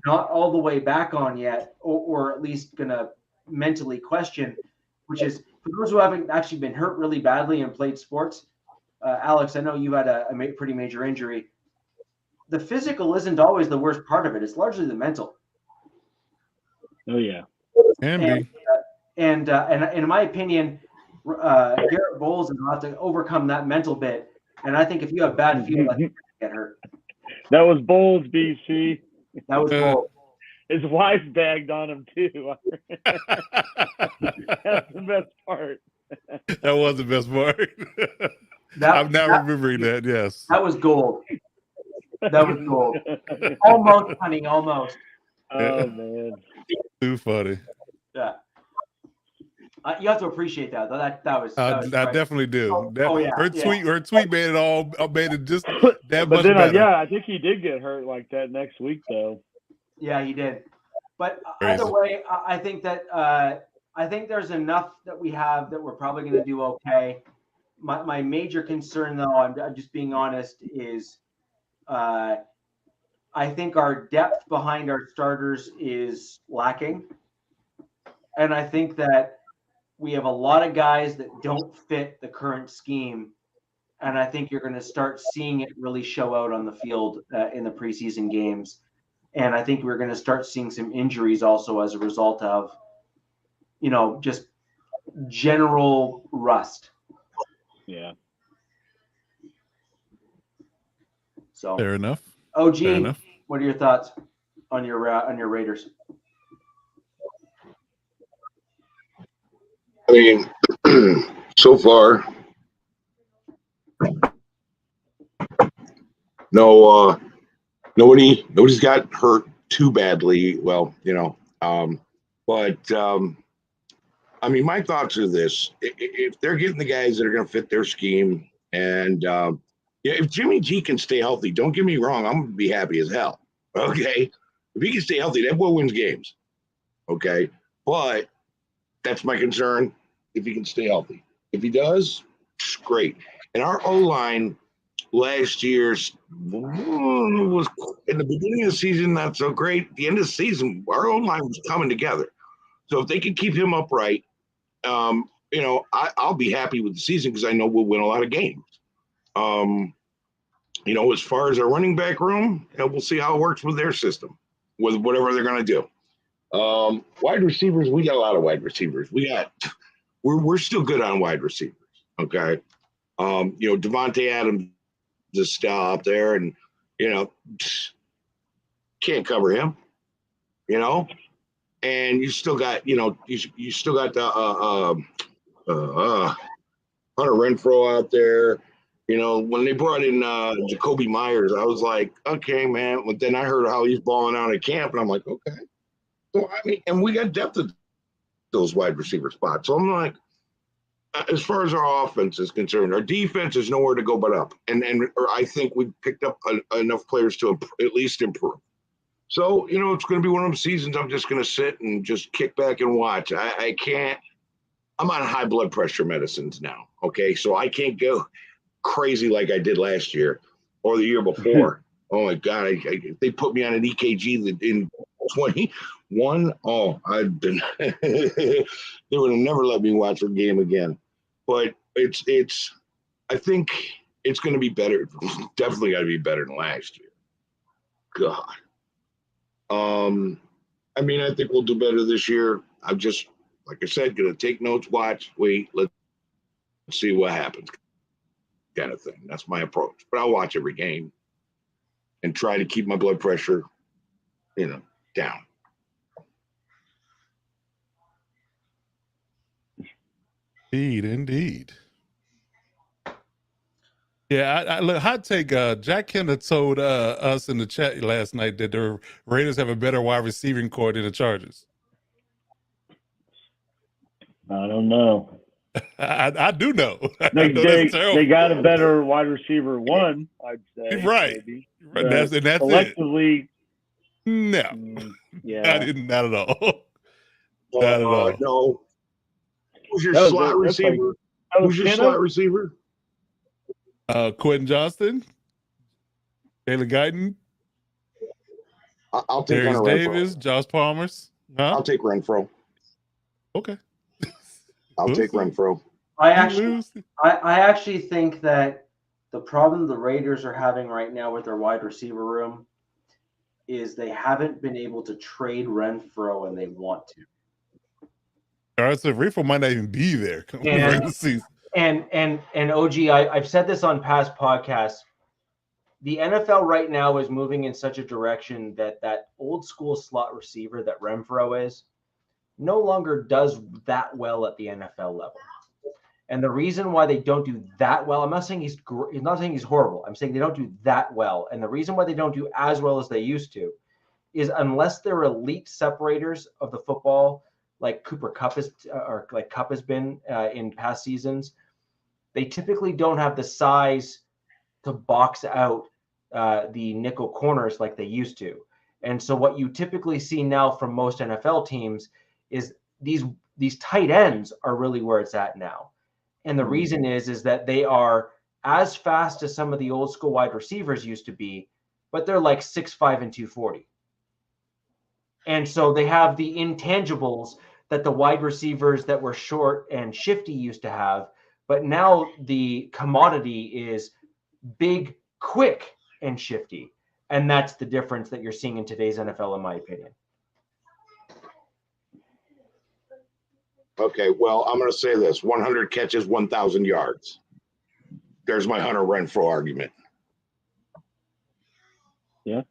not all the way back on yet, or at least going to mentally question, which is for those who haven't actually been hurt really badly and played sports. Alex, I know you had a pretty major injury. The physical isn't always the worst part of it. It's largely the mental. Oh, yeah. And in my opinion, Garrett Bowles is going to have to overcome that mental bit. And I think if you have bad feeling, you get hurt. That was Bowles, BC. That was Bowles. His wife bagged on him, too. That's the best part. That was the best part. I'm now remembering that, yes. That was gold. That was gold. Almost, honey, almost. Oh, man. Too funny. Yeah. You have to appreciate that, though. That was I definitely do. Yeah. Her tweet made it just that but much then, better. I think he did get hurt like that next week, though. Yeah, he did. But Crazy. Either way, I think that I think there's enough that we have that we're probably going to do okay. My major concern, though, I'm just being honest, is I think our depth behind our starters is lacking. And I think that we have a lot of guys that don't fit the current scheme. And I think you're going to start seeing it really show out on the field in the preseason games. And I think we're going to start seeing some injuries also as a result of, just general rust. Yeah. So fair enough. OG, fair enough. What are your thoughts on your Raiders? I mean, so far, nobody's got hurt too badly. Well, but I mean, my thoughts are this: if they're getting the guys that are going to fit their scheme, and if Jimmy G can stay healthy, don't get me wrong, I'm going to be happy as hell. Okay, if he can stay healthy, that boy wins games. Okay, but that's my concern. If he can stay healthy, if he does, it's great. And our O-line last year's was in the beginning of the season not so great. At the end of the season, our O-line was coming together. So if they can keep him upright, I'll be happy with the season because I know we'll win a lot of games. As far as our running back room, we'll see how it works with their system, with whatever they're going to do. Wide receivers, we got a lot of wide receivers. We're still good on wide receivers. Okay. Devontae Adams is still out there and, can't cover him, and you still got, you still got the Hunter Renfrow out there. When they brought in Jacoby Myers, I was like, okay, man. But then I heard how he's balling out at camp, and I'm like, okay. So, I mean, and we got depth at those wide receiver spots. So I'm like, as far as our offense is concerned, our defense is nowhere to go but up. And I think we picked up enough players to at least improve. So, it's going to be one of those seasons I'm just going to sit and just kick back and watch. I can't – I'm on high blood pressure medicines now, okay? So I can't go crazy like I did last year or the year before. Oh, my God. They put me on an EKG in 21. Oh, I've been – they would have never let me watch a game again. But it's – I think it's going to be better. Definitely got to be better than last year. God. I mean, I think we'll do better this year. I'm just, like I said, going to take notes, watch, wait, let's see what happens kind of thing. That's my approach. But I'll watch every game and try to keep my blood pressure, down. Indeed. Yeah, I look, hot take. Jack Kender told us in the chat last night that the Raiders have a better wide receiving core than the Chargers. I don't know. I do know. They got a better wide receiver one, I'd say. Right. Maybe. Right. That's collectively, it. No. Yeah. Not at all. Not at all. No. Who's your slot receiver? Who's your slot receiver? Quentin Johnston, Taylor Guyton. I'll take Darius Davis, Josh Palmer's. Huh? I'll take Renfro. Okay. I'll take Renfro. I actually think that the problem the Raiders are having right now with their wide receiver room is they haven't been able to trade Renfro and they want to. All right, so Renfro might not even be there. And OG, I've said this on past podcasts. The NFL right now is moving in such a direction that old school slot receiver that Renfro is no longer does that well at the NFL level. And the reason why they don't do that well, I'm not saying he's horrible. I'm saying they don't do that well. And the reason why they don't do as well as they used to is unless they're elite separators of the football, like Cooper Kupp has been in past seasons, they typically don't have the size to box out the nickel corners like they used to. And so what you typically see now from most NFL teams is these tight ends are really where it's at now. And the reason is that they are as fast as some of the old school wide receivers used to be, but they're like 6'5" and 240. And so they have the intangibles that the wide receivers that were short and shifty used to have. But now the commodity is big, quick, and shifty. And that's the difference that you're seeing in today's NFL, in my opinion. Okay, well, I'm going to say this. 100 catches, 1,000 yards. There's my Hunter Renfro argument. Yeah.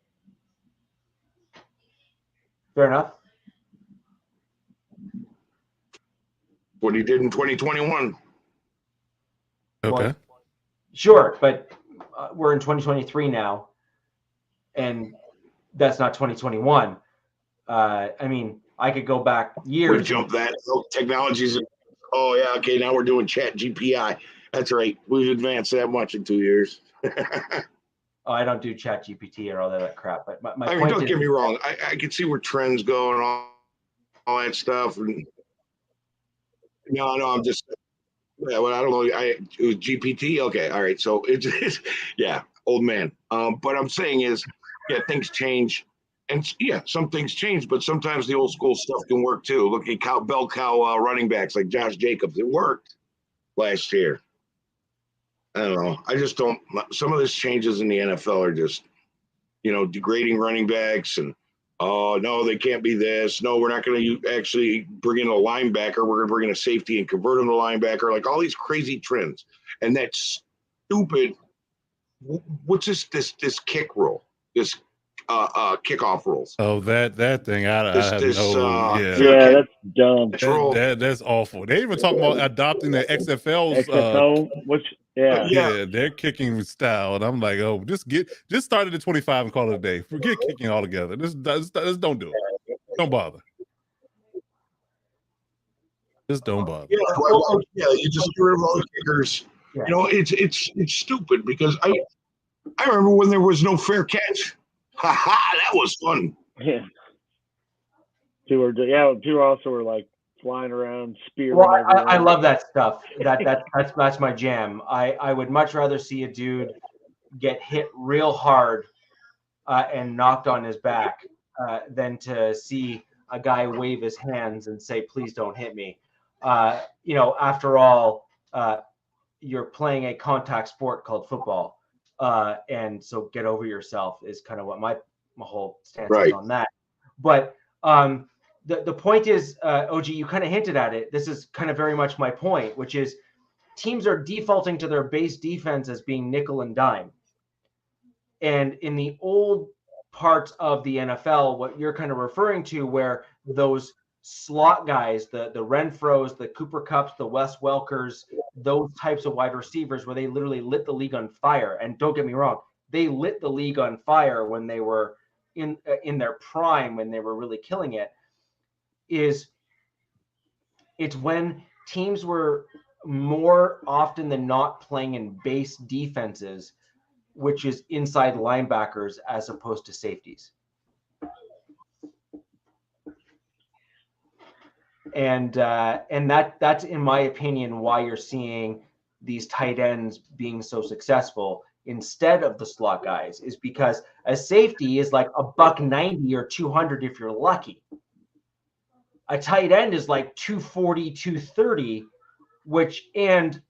Fair enough. What he did in 2021. Okay. Well, sure, but we're in 2023 now, and that's not 2021. I mean, I could go back years. We jumped that. Technologies. Oh, yeah. Okay, now we're doing chat GPI. That's right. We've advanced that much in 2 years. Oh, I don't do chat GPT or all that crap. But my I mean, don't get me wrong. I can see where trends go and all that stuff. And no, I'm just, yeah, well, I don't know. It was GPT. Okay. All right. So it's yeah, old man. But I'm saying is, yeah, things change. And yeah, some things change, but sometimes the old school stuff can work too. Look at bell cow running backs like Josh Jacobs. It worked last year. I don't know. I just don't. Some of these changes in the NFL are just, degrading running backs and, oh, no, they can't be this. No, we're not going to actually bring in a linebacker. We're going to bring in a safety and convert him to linebacker. Like all these crazy trends. And that's stupid. What's this kick rule? This kickoff rules. Oh, that thing. I have that's dumb. That's awful. They even talk about adopting the XFL's their kicking style, and I'm like, oh, just start it at 25 and call it a day. Forget kicking altogether. Just don't do it. Don't bother. Just don't bother. Yeah, you just get rid of all the kickers. Yeah. It's stupid because I remember when there was no fair catch. That was fun. Yeah. Two also were like flying around, spearing. Well, I love that stuff. That's my jam. I would much rather see a dude get hit real hard and knocked on his back than to see a guy wave his hands and say, "Please don't hit me." After all, you're playing a contact sport called football. And so get over yourself is kind of what my whole stance is on that. But the point is, OG, you kind of hinted at it. This is kind of very much my point, which is teams are defaulting to their base defense as being nickel and dime. And in the old parts of the NFL, what you're kind of referring to, where those slot guys, the Renfros, the Cooper Kupps, the Wes Welkers, those types of wide receivers where they literally lit the league on fire. And don't get me wrong, they lit the league on fire when they were in their prime, when they were really killing it, is It's when teams were more often than not playing in base defenses, which is inside linebackers as opposed to safeties. And that's, in my opinion, why you're seeing these tight ends being so successful instead of the slot guys, is because a safety is like $190 or 200 if you're lucky. A tight end is like 240, 230, and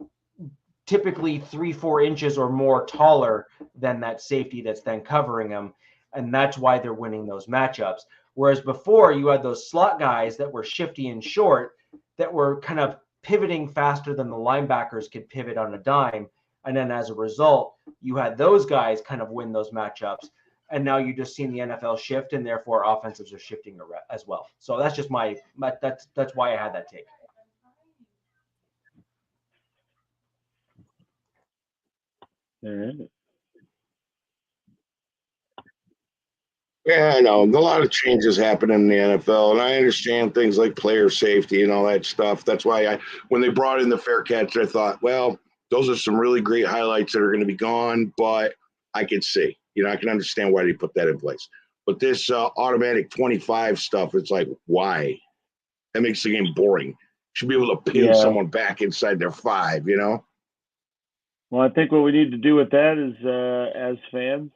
typically 3-4 inches or more taller than that safety that's then covering them. And that's why they're winning those matchups. Whereas before, you had those slot guys that were shifty and short, that were kind of pivoting faster than the linebackers could pivot on a dime. And then as a result, you had those guys kind of win those matchups. And now you just seen the NFL shift, and therefore offensives are shifting as well. So that's just that's why I had that take. All right. Yeah, I know. A lot of changes happen in the NFL, and I understand things like player safety and all that stuff. That's why when they brought in the fair catch, I thought, well, those are some really great highlights that are going to be gone, but I can see. I can understand why they put that in place. But this automatic 25 stuff, it's like, why? That makes the game boring. You should be able to pin someone back inside their 5, Well, I think what we need to do with that is, as fans,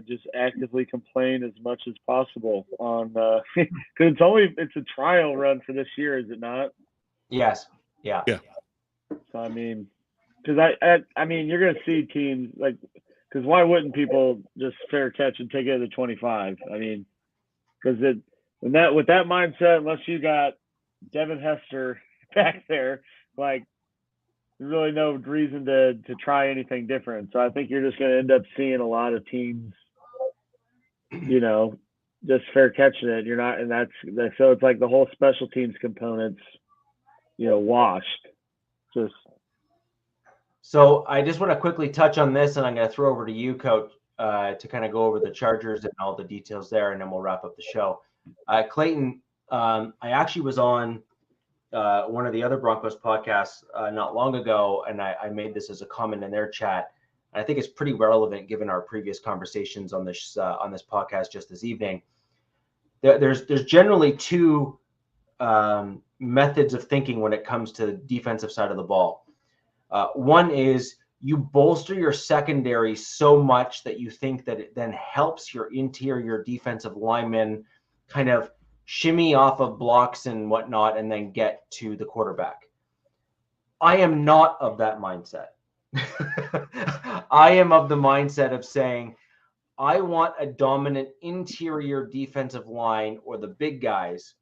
just actively complain as much as possible on, because it's a trial run for this year, is it not? Yes. Yeah. So I mean, because I mean, you're going to see teams like, because why wouldn't people just fair catch and take it to the 25? I mean, because with that mindset, unless you got Devin Hester back there, like, there's really no reason to try anything different. So I think you're just going to end up seeing a lot of teams, just fair catching it. You're not, and that's so it's like the whole special teams components, washed. Just. So I just want to quickly touch on this, and I'm going to throw over to you, Coach, to kind of go over the Chargers and all the details there, and then we'll wrap up the show. Clayton, I actually was on one of the other Broncos podcasts not long ago, and I made this as a comment in their chat. And I think it's pretty relevant given our previous conversations on this podcast just this evening. There's generally two methods of thinking when it comes to the defensive side of the ball. One is you bolster your secondary so much that you think that it then helps your interior defensive linemen kind of shimmy off of blocks and whatnot and then get to the quarterback. I am not of that mindset. I am of the mindset of saying, I want a dominant interior defensive line, or the big guys,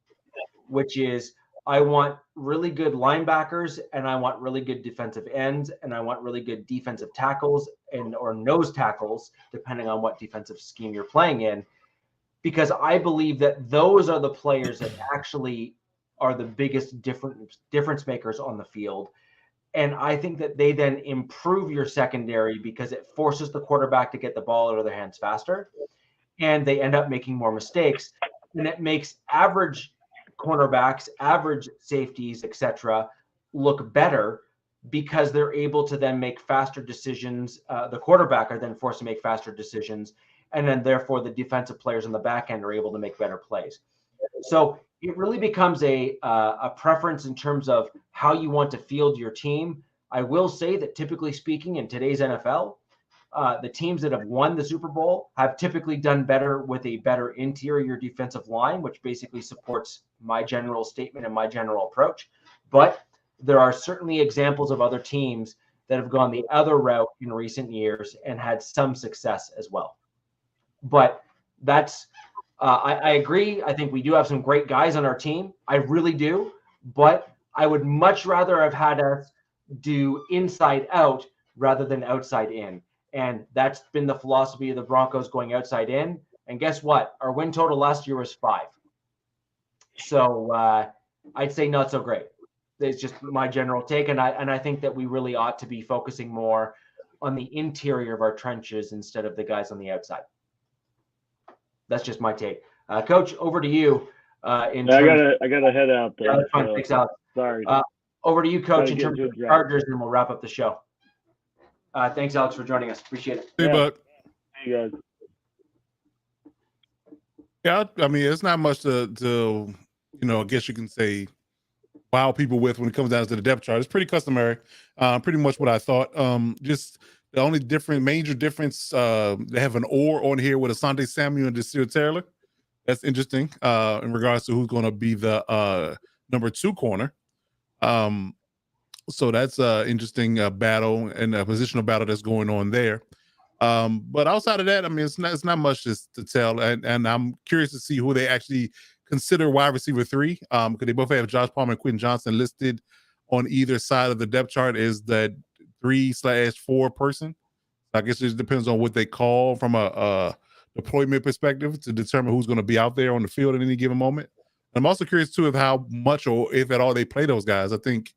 which is I want really good linebackers, and I want really good defensive ends, and I want really good defensive tackles or nose tackles, depending on what defensive scheme you're playing in, because I believe that those are the players that actually are the biggest difference makers on the field. And I think that they then improve your secondary because it forces the quarterback to get the ball out of their hands faster, and they end up making more mistakes. And it makes average cornerbacks, average safeties, etc., look better because they're able to then make faster decisions. The quarterback are then forced to make faster decisions, and then therefore the defensive players on the back end are able to make better plays. So it really becomes a preference in terms of how you want to field your team. I will say that typically speaking in today's NFL, the teams that have won the Super Bowl have typically done better with a better interior defensive line, which basically supports my general statement and my general approach. But there are certainly examples of other teams that have gone the other route in recent years and had some success as well. But that's I agree. I think we do have some great guys on our team. I really do. But I would much rather have had us do inside out rather than outside in. And that's been the philosophy of the Broncos, going outside in. And guess what? Our win total last year was 5. So I'd say not so great. It's just my general take. And I think that we really ought to be focusing more on the interior of our trenches instead of the guys on the outside. That's just my take. Coach, over to you. In terms I gotta head out there. that's fine. Thanks, Alex. Sorry. Over to you, Coach, in Gotta terms get of to the a Chargers, and we'll wrap up the show. Thanks, Alex, for joining us. Appreciate it. Hey, Yeah. Buck. See you guys. Yeah, I mean, it's not much to I guess you can say wow people with when it comes down to the depth chart. It's pretty customary. Pretty much what I thought. Just the only major difference, they have an or on here with Asante Samuel and Desir Taylor. That's interesting in regards to who's going to be the number 2 corner. So that's an interesting battle and a positional battle that's going on there. But outside of that, I mean, it's not much to tell. And I'm curious to see who they actually consider wide receiver 3. Because they both have Josh Palmer and Quentin Johnson listed on either side of the depth chart as that 3/4 person. I guess it just depends on what they call from a deployment perspective to determine who's going to be out there on the field at any given moment. I'm also curious too of how much or if at all they play those guys. I think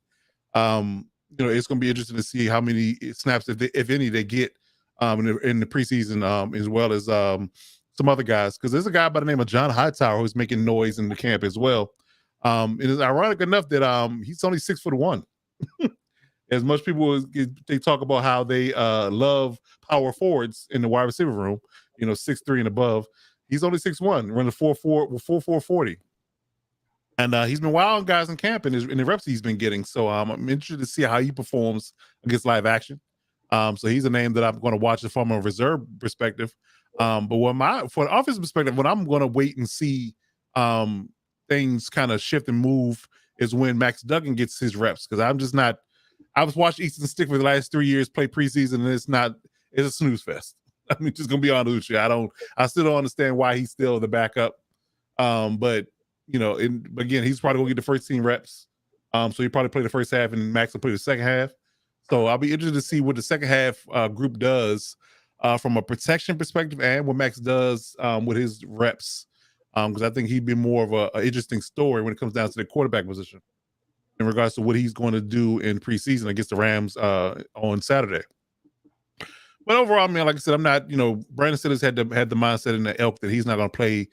it's going to be interesting to see how many snaps, if any, they get in the preseason, as well as some other guys. Because there's a guy by the name of John Hightower who's making noise in the camp as well. It is ironic enough that he's only 6'1". As much people they talk about how they love power forwards in the wide receiver room, 6'3" and above. He's only 6'1", running 4.4 40. And he's been wilding guys in camp in the reps he's been getting. So I'm interested to see how he performs against live action. So he's a name that I'm going to watch from a reserve perspective. But for an offensive perspective, what I'm going to wait and see things kind of shift and move is when Max Duggan gets his reps. Because I'm just not. I was watching Easton Stick for the last 3 years play preseason, and it's a snooze fest. I mean, just gonna be honest with you. I still don't understand why he's still the backup. But again, he's probably gonna get the first team reps. So he probably play the first half, and Max will play the second half. So I'll be interested to see what the second half group does from a protection perspective, and what Max does with his reps. Because I think he'd be more of an interesting story when it comes down to the quarterback position in regards to what he's going to do in preseason against the Rams on Saturday. But overall, I mean, like I said, I'm not, Brandon Sitters had the mindset in the elk that he's not going to play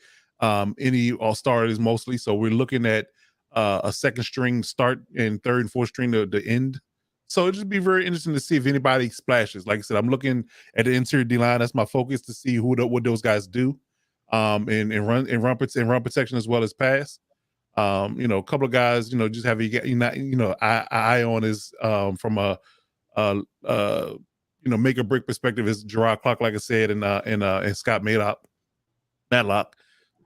any all-stars mostly. So we're looking at a second string start and third and fourth string to end. So it'll just be very interesting to see if anybody splashes. Like I said, I'm looking at the interior D-line. That's my focus, to see what those guys do in run protection as well as pass. A couple of guys, just have eye on is from a make or break perspective is Gerard Clark, like I said, and Scott Matlock.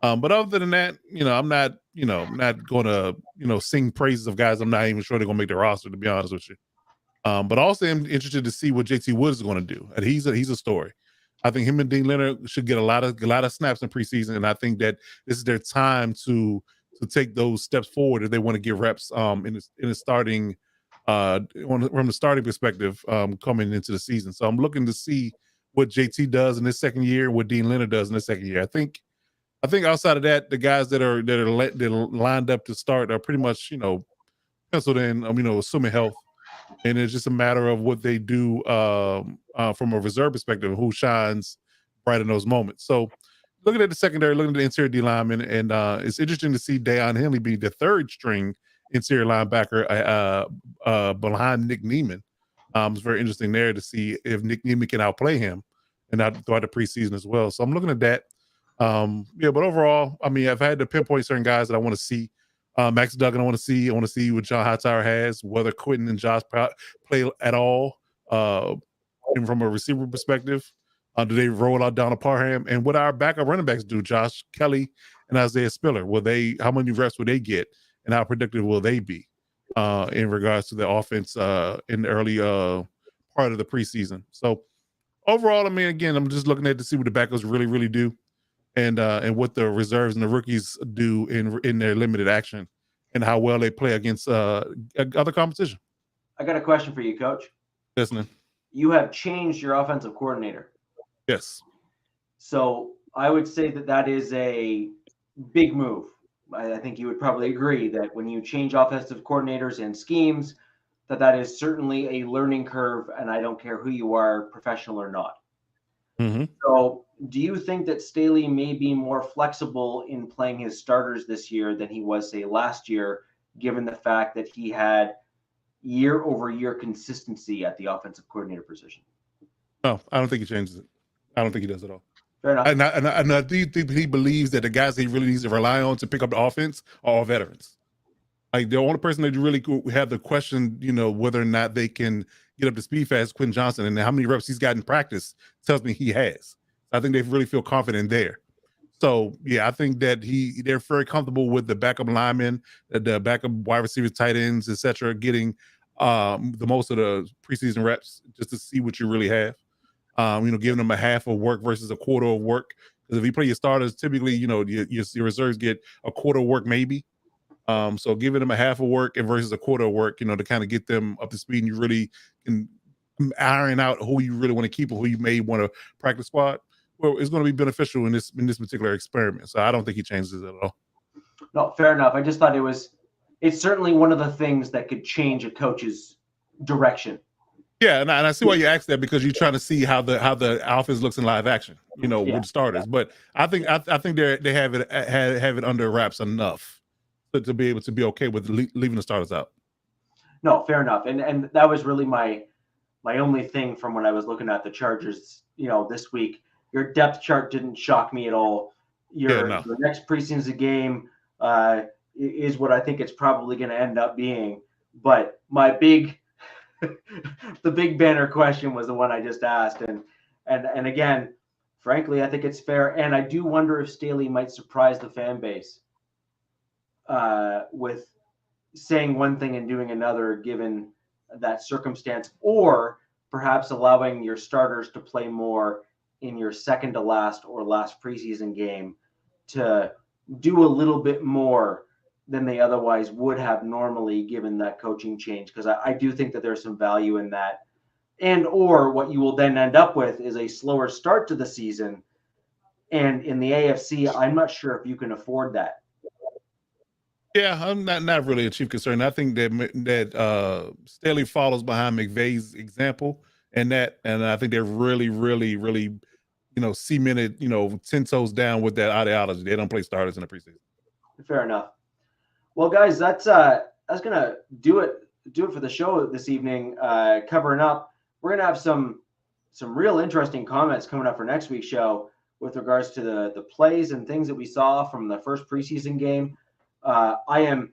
But other than that, I'm not going to sing praises of guys I'm not even sure they're going to make the roster, to be honest with you. But also I'm interested to see what JT Woods is going to do. And he's a story. I think him and Dean Leonard should get a lot of snaps in preseason, and I think that this is their time to take those steps forward if they want to get reps in the starting from the starting perspective coming into the season. So I'm looking to see what JT does in his second year, what Dean Leonard does in his second year. I think outside of that, the guys that are lined up to start are pretty much penciled in. Assuming health, and it's just a matter of what they do from a reserve perspective, who shines bright in those moments. So looking at the secondary, looking at the interior D lineman, and it's interesting to see Deion Henley be the third string interior linebacker behind Nick Neiman. It's very interesting there to see if Nick Neiman can outplay him and throughout the preseason as well. So I'm looking at that. But overall, I mean, I've had to pinpoint certain guys that I want to see. Max Duggan, I want to see what John Hightower has, whether Quentin and Josh play at all, and from a receiver perspective. Do they roll out Donald Parham? And what our backup running backs do, Josh Kelly and Isaiah Spiller? How many reps will they get, and how productive will they be in regards to the offense in the early part of the preseason? So overall, I mean, again, I'm just looking at to see what the backups really, really do, and what the reserves and the rookies do in their limited action, and how well they play against other competition. I got a question for you, Coach. Listening. You have changed your offensive coordinator. Yes. So I would say that is a big move. I think you would probably agree that when you change offensive coordinators and schemes, that is certainly a learning curve, and I don't care who you are, professional or not. Mm-hmm. So do you think that Staley may be more flexible in playing his starters this year than he was, say, last year, given the fact that he had year-over-year consistency at the offensive coordinator position? No, I don't think he changes it. I don't think he does at all. Fair enough. And I do think he believes that the guys he really needs to rely on to pick up the offense are all veterans. Like, the only person that you really have the question, whether or not they can get up to speed fast is Quentin Johnson, and how many reps he's got in practice tells me he has. I think they really feel confident there. So, yeah, I think that they're very comfortable with the backup linemen, the backup wide receivers, tight ends, et cetera, getting the most of the preseason reps just to see what you really have. Giving them a half of work versus a quarter of work. Because if you play your starters, typically, your reserves get a quarter of work maybe. So giving them a half of work and versus a quarter of work, to kind of get them up to speed, and you really can iron out who you really want to keep or who you may want to practice squad. Well, it's going to be beneficial in this particular experiment. So I don't think he changes it at all. No, fair enough. I just thought it's certainly one of the things that could change a coach's direction. Yeah, and I see why you asked that, because you're trying to see how the offense looks in live action, with starters. But I think they have it under wraps enough to be able to be okay with leaving the starters out. No, fair enough. And that was really my only thing from when I was looking at the Chargers, this week. Your depth chart didn't shock me at all. Your next preseason game is what I think it's probably going to end up being. But my the big banner question was the one I just asked. And again, frankly, I think it's fair. And I do wonder if Staley might surprise the fan base with saying one thing and doing another, given that circumstance, or perhaps allowing your starters to play more in your second to last or last preseason game to do a little bit more than they otherwise would have normally, given that coaching change. Because I do think that there's some value in that. And or what you will then end up with is a slower start to the season. And in the AFC, I'm not sure if you can afford that. Yeah, I'm not really a chief concern. I think that Staley follows behind McVay's example, and I think they're really, really, really, cemented, 10 toes down with that ideology. They don't play starters in the preseason. Fair enough. Well, guys, that's gonna do it for the show this evening. Covering up, we're gonna have some real interesting comments coming up for next week's show with regards to the plays and things that we saw from the first preseason game. I am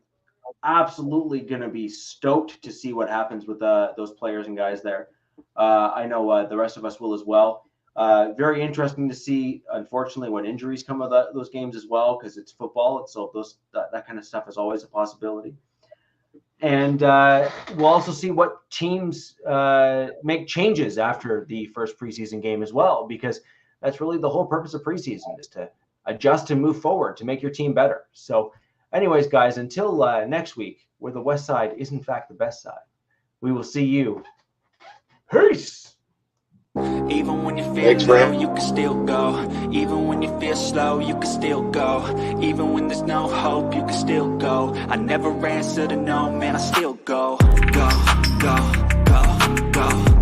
absolutely going to be stoked to see what happens with those players and guys there. I know the rest of us will as well. Very interesting to see, unfortunately, what injuries come of those games as well, because it's football. So that kind of stuff is always a possibility. And we'll also see what teams make changes after the first preseason game as well, because that's really the whole purpose of preseason, is to adjust and move forward to make your team better. So anyways, guys, until next week, where the West Side is in fact the best side, we will see you. Peace. Even when you feel low, you can still go. Even when you feel slow, you can still go. Even when there's no hope, you can still go. I never answer to no, man, I still go. Go, go, go, go.